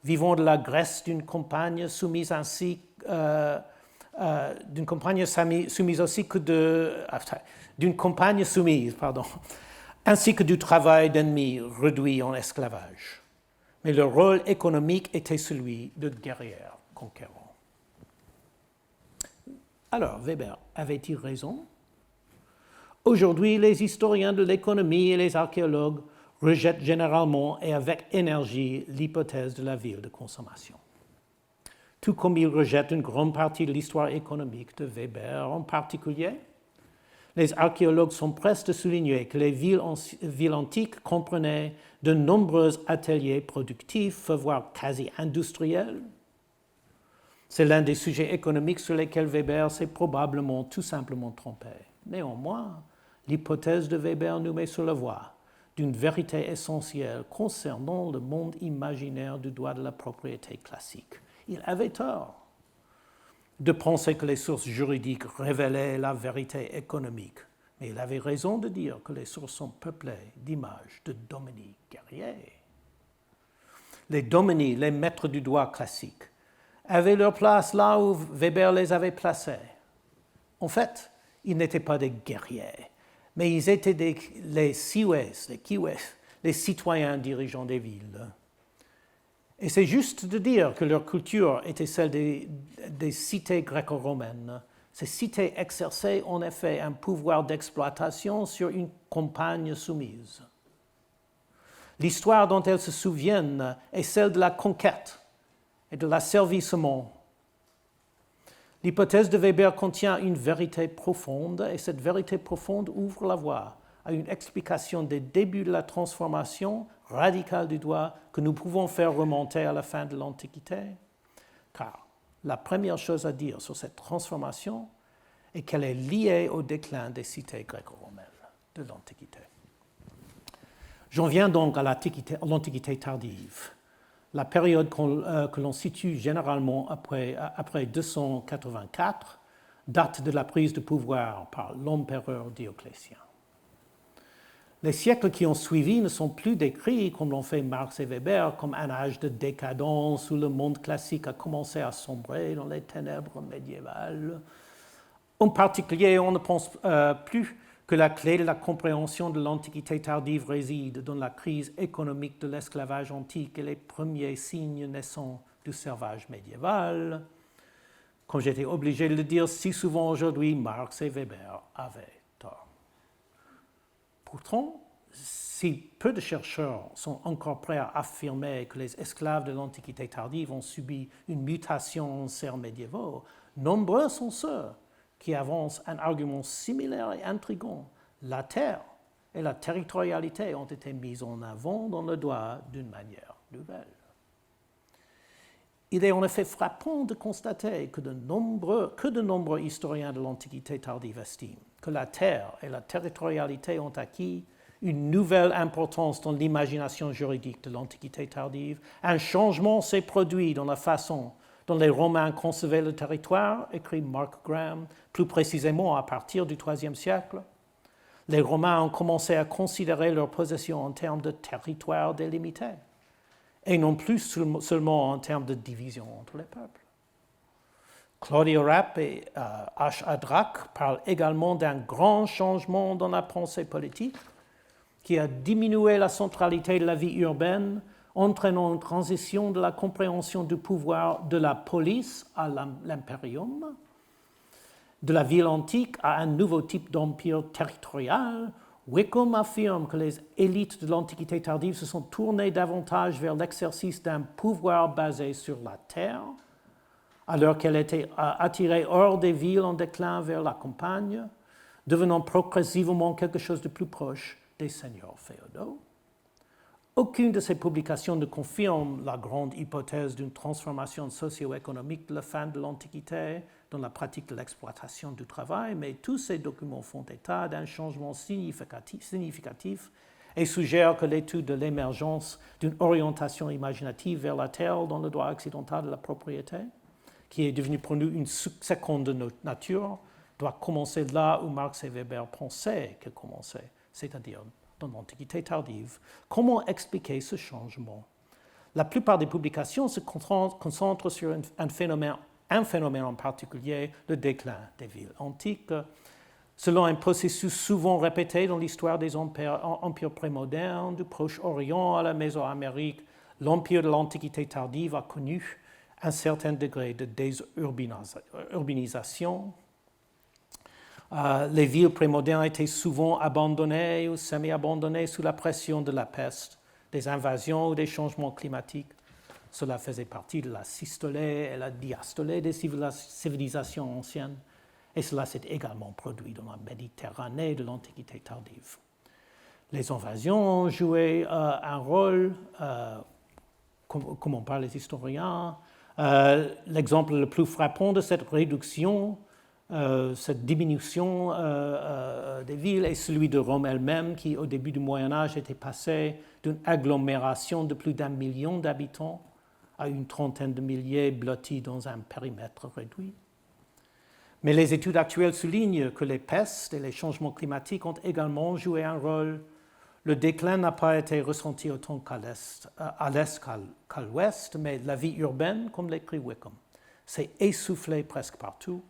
vivant de la graisse d'une campagne soumise ainsi d'une campagne soumise aussi que d'une campagne soumise, ainsi que du travail d'ennemis réduit en esclavage. Mais leur rôle économique était celui de guerriers conquérants. Alors, Weber avait-il raison? Aujourd'hui, les historiens de l'économie et les archéologues rejettent généralement et avec énergie l'hypothèse de la ville de consommation. Tout comme ils rejettent une grande partie de l'histoire économique de Weber en particulier, les archéologues sont pressés de souligner que les villes antiques comprenaient de nombreux ateliers productifs, voire quasi industriels. C'est l'un des sujets économiques sur lesquels Weber s'est probablement tout simplement trompé. Néanmoins, l'hypothèse de Weber nous met sur la voie d'une vérité essentielle concernant le monde imaginaire du droit de la propriété classique. Il avait tort de penser que les sources juridiques révélaient la vérité économique, mais il avait raison de dire que les sources sont peuplées d'images de domini guerriers. Les domini, les maîtres du droit classique, avaient leur place là où Weber les avait placés. En fait, ils n'étaient pas des guerriers, mais ils étaient les cives, les citoyens dirigeants des villes. Et c'est juste de dire que leur culture était celle des cités gréco-romaines. Ces cités exerçaient en effet un pouvoir d'exploitation sur une campagne soumise. L'histoire dont elles se souviennent est celle de la conquête et de l'asservissement. L'hypothèse de Weber contient une vérité profonde, et cette vérité profonde ouvre la voie à une explication des débuts de la transformation radicale du droit que nous pouvons faire remonter à la fin de l'Antiquité. Car la première chose à dire sur cette transformation est qu'elle est liée au déclin des cités gréco-romaines de l'Antiquité. J'en viens donc à l'Antiquité tardive, la période que l'on situe généralement après 284, date de la prise de pouvoir par l'empereur Dioclétien. Les siècles qui ont suivi ne sont plus décrits, comme l'ont fait Marx et Weber, comme un âge de décadence où le monde classique a commencé à sombrer dans les ténèbres médiévales. En particulier, on ne pense plus que la clé de la compréhension de l'Antiquité tardive réside dans la crise économique de l'esclavage antique et les premiers signes naissants du servage médiéval. Comme j'étais obligé de le dire si souvent aujourd'hui, Marx et Weber avaient tort. Pourtant, si peu de chercheurs sont encore prêts à affirmer que les esclaves de l'Antiquité tardive ont subi une mutation en serfs médiévaux, nombreux sont ceux qui avancent un argument similaire et intrigant. La terre et la territorialité ont été mises en avant dans le doigt d'une manière nouvelle. Il est en effet frappant de constater que de nombreux historiens de l'Antiquité tardive estiment que la terre et la territorialité ont acquis une nouvelle importance dans l'imagination juridique de l'Antiquité tardive. Un changement s'est produit dans la façon dont les Romains concevaient le territoire, écrit Mark Graham, plus précisément à partir du IIIe siècle. Les Romains ont commencé à considérer leur possession en termes de territoire délimité, et non plus seulement en termes de division entre les peuples. Claudio Rapp et H. Adrak parlent également d'un grand changement dans la pensée politique qui a diminué la centralité de la vie urbaine, entraînant une transition de la compréhension du pouvoir de la police à l'impérium, de la ville antique à un nouveau type d'empire territorial. Wickham affirme que les élites de l'Antiquité tardive se sont tournées davantage vers l'exercice d'un pouvoir basé sur la terre, alors qu'elle était attirée hors des villes en déclin vers la campagne, devenant progressivement quelque chose de plus proche des seigneurs féodaux. Aucune de ces publications ne confirme la grande hypothèse d'une transformation socio-économique de la fin de l'Antiquité dans la pratique de l'exploitation du travail, mais tous ces documents font état d'un changement significatif et suggèrent que l'étude de l'émergence d'une orientation imaginative vers la terre dans le droit occidental de la propriété, qui est devenue pour nous une seconde nature, doit commencer là où Marx et Weber pensaient qu'elle commençait, c'est-à-dire dans l'Antiquité tardive. Comment expliquer ce changement? La plupart des publications se concentrent sur un phénomène en particulier, le déclin des villes antiques. Selon un processus souvent répété dans l'histoire des empires prémodernes, du Proche-Orient à la Mésoamérique, l'empire de l'Antiquité tardive a connu un certain degré de désurbanisation. Les villes prémodernes étaient souvent abandonnées ou semi-abandonnées sous la pression de la peste, des invasions ou des changements climatiques. Cela faisait partie de la systolée et la diastolée des civilisations anciennes, et cela s'est également produit dans la Méditerranée de l'Antiquité tardive. Les invasions ont joué un rôle, comme en parlent les historiens. L'exemple le plus frappant de cette réduction, cette diminution des villes est celui de Rome elle-même, qui au début du Moyen-Âge était passée d'une agglomération de plus d'1 million d'habitants à une trentaine de milliers blottis dans un périmètre réduit. Mais les études actuelles soulignent que les pestes et les changements climatiques ont également joué un rôle. Le déclin n'a pas été ressenti autant qu'à l'est qu'à l'ouest, mais la vie urbaine, comme l'écrit Wickham, s'est essoufflée presque partout,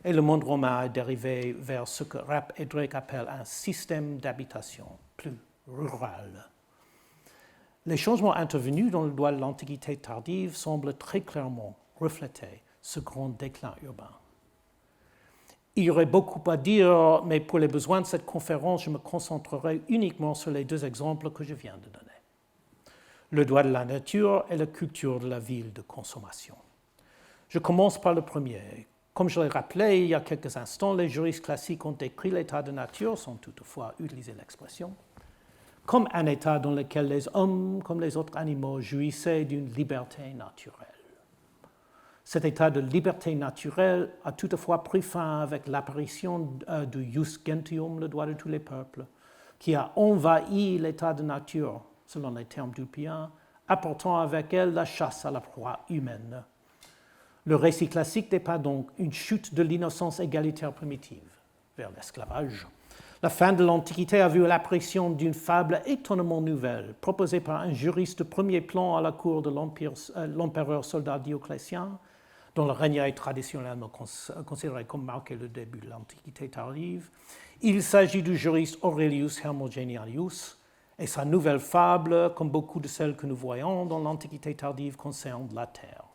et le monde romain a dérivé vers ce que Rapp et Drake appellent un système d'habitation plus rural. Les changements intervenus dans le droit de l'Antiquité tardive semblent très clairement refléter ce grand déclin urbain. Il y aurait beaucoup à dire, mais pour les besoins de cette conférence, je me concentrerai uniquement sur les deux exemples que je viens de donner. Le droit de la nature et la culture de la ville de consommation. Je commence par le premier. Comme je l'ai rappelé il y a quelques instants, les juristes classiques ont décrit l'état de nature, sans toutefois utiliser l'expression, comme un état dans lequel les hommes, comme les autres animaux, jouissaient d'une liberté naturelle. Cet état de liberté naturelle a toutefois pris fin avec l'apparition du jus gentium, le droit de tous les peuples, qui a envahi l'état de nature, selon les termes d'Ulpian, apportant avec elle la chasse à la proie humaine. Le récit classique dépeint donc une chute de l'innocence égalitaire primitive vers l'esclavage. La fin de l'Antiquité a vu l'apparition d'une fable étonnamment nouvelle, proposée par un juriste de premier plan à la cour de l'empereur soldat Dioclétien, dont le règne est traditionnellement considéré comme marqué le début de l'Antiquité tardive. Il s'agit du juriste Aurelius Hermogenius, et sa nouvelle fable, comme beaucoup de celles que nous voyons dans l'Antiquité tardive, concerne la Terre.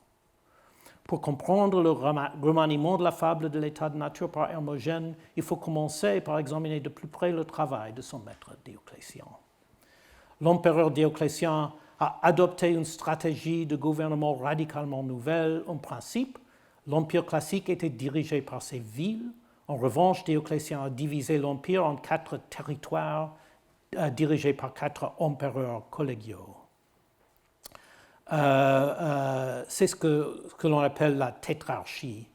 Pour comprendre le remaniement de la fable de l'état de nature par Hermogène, il faut commencer par examiner de plus près le travail de son maître Dioclétien. L'empereur Dioclétien a adopté une stratégie de gouvernement radicalement nouvelle. En principe, l'Empire classique était dirigé par ses villes. En revanche, Dioclétien a divisé l'Empire en 4 territoires dirigés par 4 empereurs collégiaux. C'est ce que l'on appelle la tétrarchie.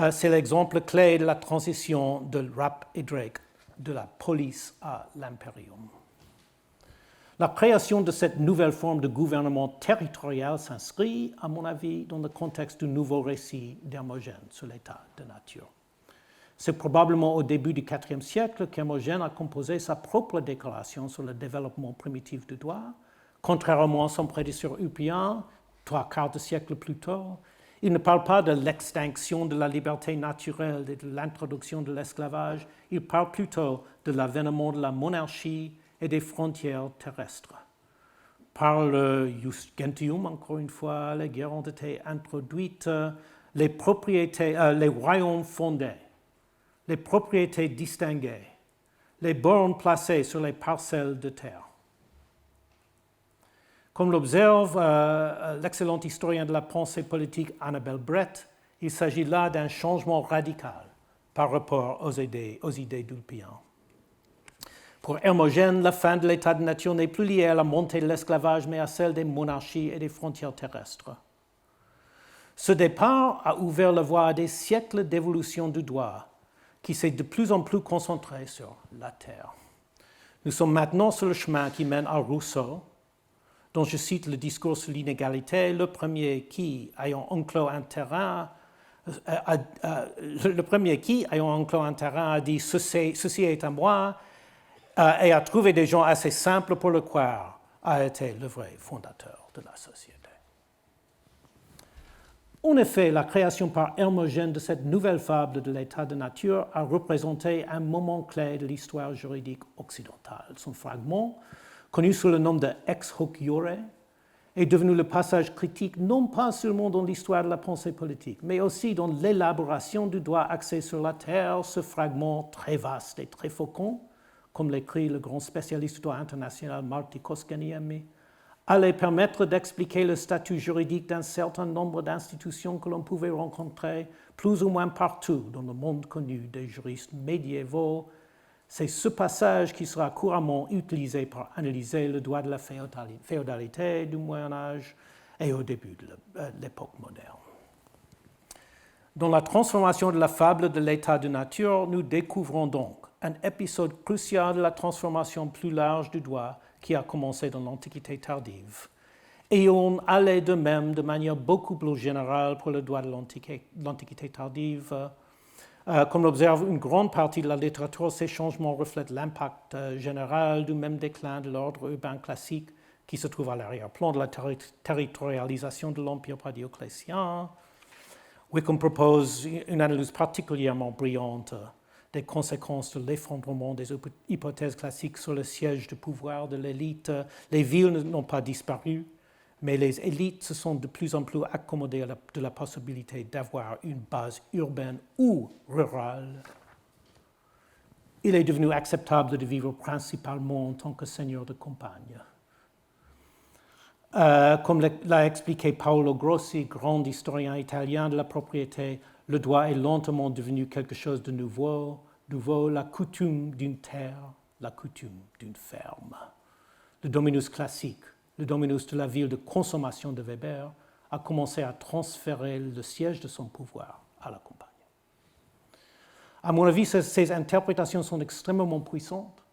C'est l'exemple clé de la transition de Rapp et Drake de la police à l'impérium. La création de cette nouvelle forme de gouvernement territorial s'inscrit, à mon avis, dans le contexte du nouveau récit d'Hermogène sur l'état de nature. C'est probablement au début du IVe siècle qu'Hermogène a composé sa propre déclaration sur le développement primitif du droit. Contrairement à son prédécesseur Ulpian, 3/4 de siècle plus tôt, il ne parle pas de l'extinction de la liberté naturelle et de l'introduction de l'esclavage, il parle plutôt de l'avènement de la monarchie et des frontières terrestres. Par le Ius Gentium, encore une fois, les guerres ont été introduites, les royaumes fondés, les propriétés distinguées, les bornes placées sur les parcelles de terre. Comme l'observe l'excellent historien de la pensée politique Annabel Brett, il s'agit là d'un changement radical par rapport aux idées d'Ulpian. Pour Hermogène, la fin de l'état de nature n'est plus liée à la montée de l'esclavage, mais à celle des monarchies et des frontières terrestres. Ce départ a ouvert la voie à des siècles d'évolution du droit, qui s'est de plus en plus concentré sur la terre. Nous sommes maintenant sur le chemin qui mène à Rousseau, dont je cite le discours sur l'inégalité, le premier qui, ayant enclos un terrain, a dit « Ceci est à moi », et a trouvé des gens assez simples pour le croire, a été le vrai fondateur de la société. En effet, la création par Hermogène de cette nouvelle fable de l'état de nature a représenté un moment clé de l'histoire juridique occidentale. Son fragment, connu sous le nom de Ex Hoc Iure, est devenu le passage critique non pas seulement dans l'histoire de la pensée politique, mais aussi dans l'élaboration du droit axé sur la terre. Ce fragment très vaste et très fécond, comme l'écrit le grand spécialiste du droit international Martti Koskaniemi, allait permettre d'expliquer le statut juridique d'un certain nombre d'institutions que l'on pouvait rencontrer plus ou moins partout dans le monde connu des juristes médiévaux. C'est ce passage qui sera couramment utilisé pour analyser le droit de la féodalité du Moyen-Âge et au début de l'époque moderne. Dans la transformation de la fable de l'état de nature, nous découvrons donc un épisode crucial de la transformation plus large du droit qui a commencé dans l'Antiquité tardive. Et on allait de même de manière beaucoup plus générale pour le droit de l'Antiquité tardive. Comme l'observe une grande partie de la littérature, ces changements reflètent l'impact général du même déclin de l'ordre urbain classique qui se trouve à l'arrière-plan de la territorialisation de l'Empire par Dioclétien. Wickham propose une analyse particulièrement brillante des conséquences de l'effondrement des hypothèses classiques sur le siège de pouvoir de l'élite. Les villes n'ont pas disparu, mais les élites se sont de plus en plus accommodées de la possibilité d'avoir une base urbaine ou rurale. Il est devenu acceptable de vivre principalement en tant que seigneur de campagne. Comme l'a expliqué Paolo Grossi, grand historien italien de la propriété, le droit est lentement devenu quelque chose de nouveau, la coutume d'une terre, la coutume d'une ferme. Le dominus classique, le dominus de la ville de consommation de Weber, a commencé à transférer le siège de son pouvoir à la campagne. À mon avis, ces interprétations sont extrêmement puissantes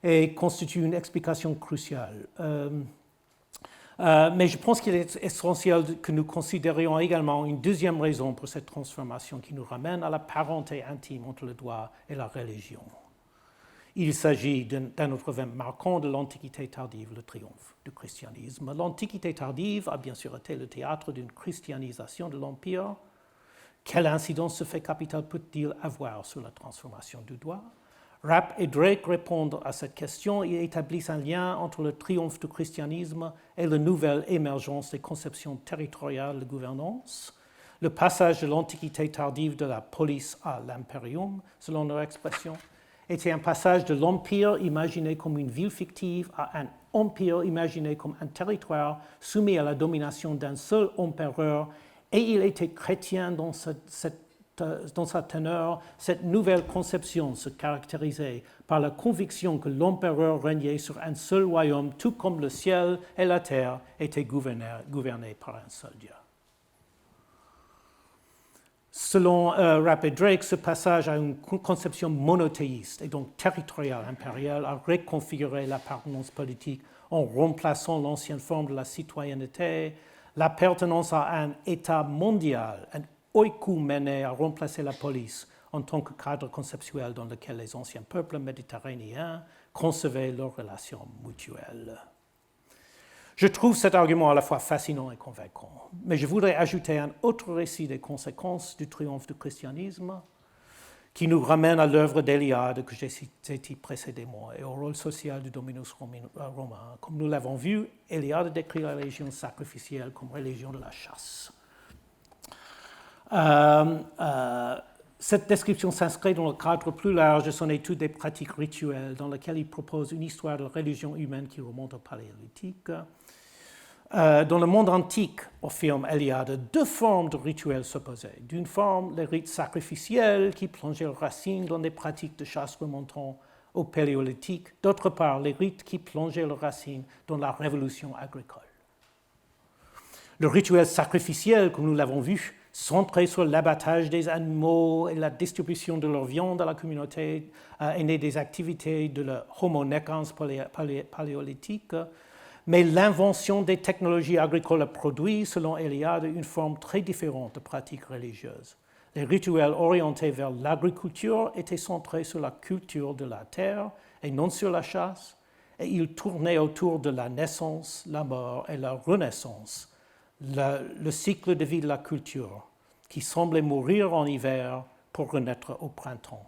et constituent une explication cruciale. Mais je pense qu'il est essentiel que nous considérions également une deuxième raison pour cette transformation qui nous ramène à la parenté intime entre le droit et la religion. Il s'agit d'un autre événement marquant de l'Antiquité tardive, le triomphe du christianisme. L'Antiquité tardive a bien sûr été le théâtre d'une christianisation de l'Empire. Quelle incidence ce fait capital peut-il avoir sur la transformation du droit? Rapp et Drake répondent à cette question et établissent un lien entre le triomphe du christianisme et la nouvelle émergence des conceptions territoriales de gouvernance. Le passage de l'Antiquité tardive de la police à l'impérium, selon leur expression, était un passage de l'empire imaginé comme une ville fictive à un empire imaginé comme un territoire soumis à la domination d'un seul empereur, et il était chrétien dans sa teneur. Cette nouvelle conception se caractérisait par la conviction que l'empereur régnait sur un seul royaume, tout comme le ciel et la terre étaient gouvernés par un seul Dieu. Selon Rapp et Drake, ce passage à une conception monothéiste et donc territoriale impériale a reconfiguré l'appartenance politique en remplaçant l'ancienne forme de la citoyenneté. L'appartenance à un État mondial, un oikoumène, a remplacé la police en tant que cadre conceptuel dans lequel les anciens peuples méditerranéens concevaient leurs relations mutuelles. Je trouve cet argument à la fois fascinant et convaincant, mais je voudrais ajouter un autre récit des conséquences du triomphe du christianisme qui nous ramène à l'œuvre d'Héliade que j'ai citée précédemment et au rôle social du dominus romain. Comme nous l'avons vu, Héliade décrit la religion sacrificielle comme religion de la chasse. Cette description s'inscrit dans le cadre plus large de son étude des pratiques rituelles, dans laquelle il propose une histoire de la religion humaine qui remonte au Paléolithique. Dans le monde antique, affirme Héliade, deux formes de rituels s'opposaient. D'une forme, les rites sacrificiels qui plongeaient leurs racines dans des pratiques de chasse remontant au Paléolithique. D'autre part, les rites qui plongeaient leurs racines dans la révolution agricole. Le rituel sacrificiel, comme nous l'avons vu, centré sur l'abattage des animaux et la distribution de leur viande à la communauté, est né des activités de la Homo necans paléolithique. Mais l'invention des technologies agricoles a produit, selon Héliade, une forme très différente de pratiques religieuses. Les rituels orientés vers l'agriculture étaient centrés sur la culture de la terre et non sur la chasse, et ils tournaient autour de la naissance, la mort et la renaissance, le cycle de vie de la culture, qui semblait mourir en hiver pour renaître au printemps.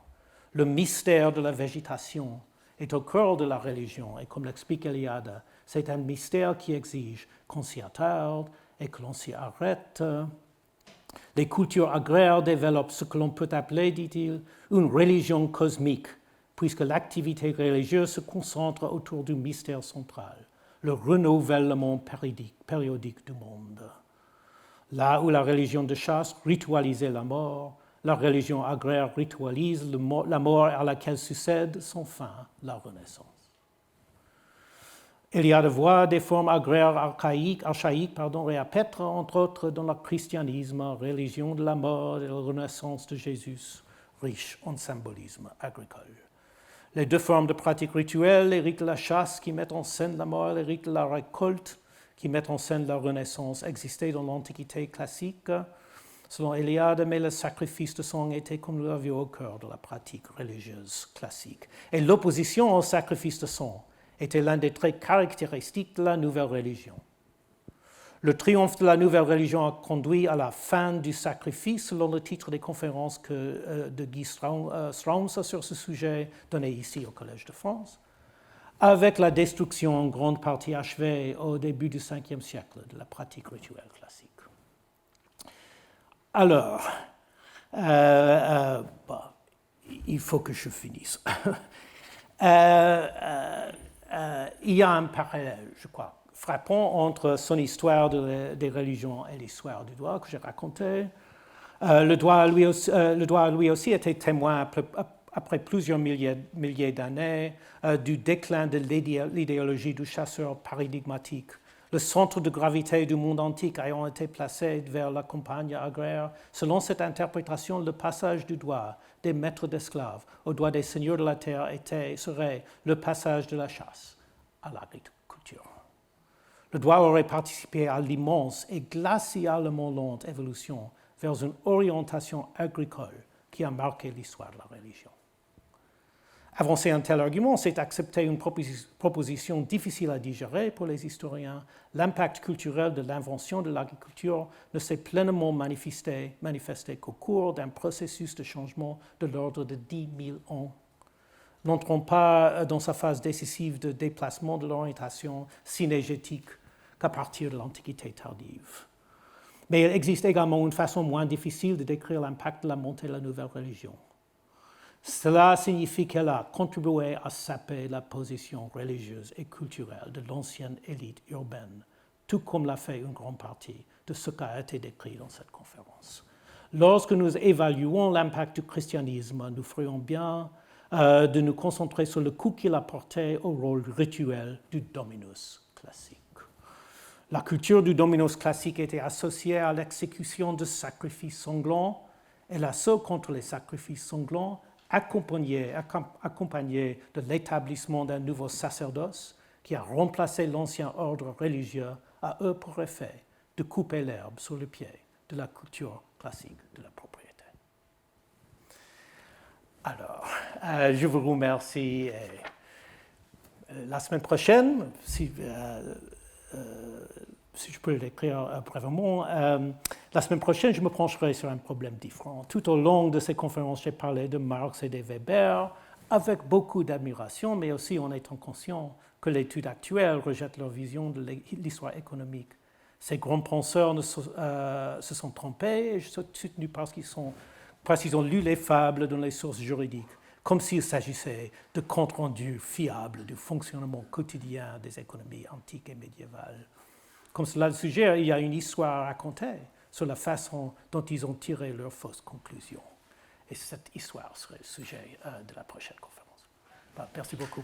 Le mystère de la végétation est au cœur de la religion, et comme l'explique Héliade, c'est un mystère qui exige qu'on s'y attarde et que l'on s'y arrête. Les cultures agraires développent ce que l'on peut appeler, dit-il, une religion cosmique, puisque l'activité religieuse se concentre autour du mystère central, le renouvellement périodique du monde. Là où la religion de chasse ritualisait la mort, la religion agraire ritualise la mort à laquelle succède sans fin la renaissance. Héliade voit des formes agraires archaïques réapparaître, entre autres, dans le christianisme, religion de la mort et de la renaissance de Jésus, riche en symbolisme agricole. Les deux formes de pratiques rituelles, les rites de la chasse qui mettent en scène la mort et les rites de la récolte qui mettent en scène la renaissance, existaient dans l'Antiquité classique, selon Héliade, mais le sacrifice de sang était, comme nous l'avions au cœur de la pratique religieuse classique. Et l'opposition au sacrifice de sang était l'un des traits caractéristiques de la nouvelle religion. Le triomphe de la nouvelle religion a conduit à la fin du sacrifice, selon le titre des conférences de Guy Strauss sur ce sujet, donné ici au Collège de France, avec la destruction en grande partie achevée au début du Ve siècle de la pratique rituelle classique. Alors, il faut que je finisse. Il y a un parallèle, je crois, frappant entre son histoire des religions et l'histoire du droit que j'ai raconté. Le droit, lui aussi, était témoin, après plusieurs milliers d'années, du déclin de l'idéologie du chasseur paradigmatique. Le centre de gravité du monde antique ayant été placé vers la campagne agraire, selon cette interprétation, le passage du droit des maîtres d'esclaves au droit des seigneurs de la terre serait le passage de la chasse à l'agriculture. Le droit aurait participé à l'immense et glacialement lente évolution vers une orientation agricole qui a marqué l'histoire de la religion. Avancer un tel argument, c'est accepter une proposition difficile à digérer pour les historiens. L'impact culturel de l'invention de l'agriculture ne s'est pleinement manifesté qu'au cours d'un processus de changement de l'ordre de 10 000 ans. N'entrons pas dans sa phase décisive de déplacement de l'orientation synégétique qu'à partir de l'Antiquité tardive. Mais il existe également une façon moins difficile de décrire l'impact de la montée de la nouvelle religion. Cela signifie qu'elle a contribué à saper la position religieuse et culturelle de l'ancienne élite urbaine, tout comme l'a fait une grande partie de ce qui a été décrit dans cette conférence. Lorsque nous évaluons l'impact du christianisme, nous ferions bien de nous concentrer sur le coup qu'il a porté au rôle rituel du dominus classique. La culture du dominus classique était associée à l'exécution de sacrifices sanglants et l'assaut contre les sacrifices sanglants accompagné de l'établissement d'un nouveau sacerdoce qui a remplacé l'ancien ordre religieux, a eu pour effet de couper l'herbe sous le pied de la culture classique de la propriété. Alors, je vous remercie. La semaine prochaine, si je peux l'écrire brièvement, la semaine prochaine, je me pencherai sur un problème différent. Tout au long de ces conférences, j'ai parlé de Marx et de Weber avec beaucoup d'admiration, mais aussi en étant conscient que l'étude actuelle rejette leur vision de l'histoire économique. Ces grands penseurs se sont trompés, et je suis soutenu parce qu'ils ont lu les fables dans les sources juridiques, comme s'il s'agissait de comptes rendus fiables du fonctionnement quotidien des économies antiques et médiévales. Comme cela le suggère, il y a une histoire à raconter sur la façon dont ils ont tiré leurs fausses conclusions. Et cette histoire serait le sujet de la prochaine conférence. Merci beaucoup.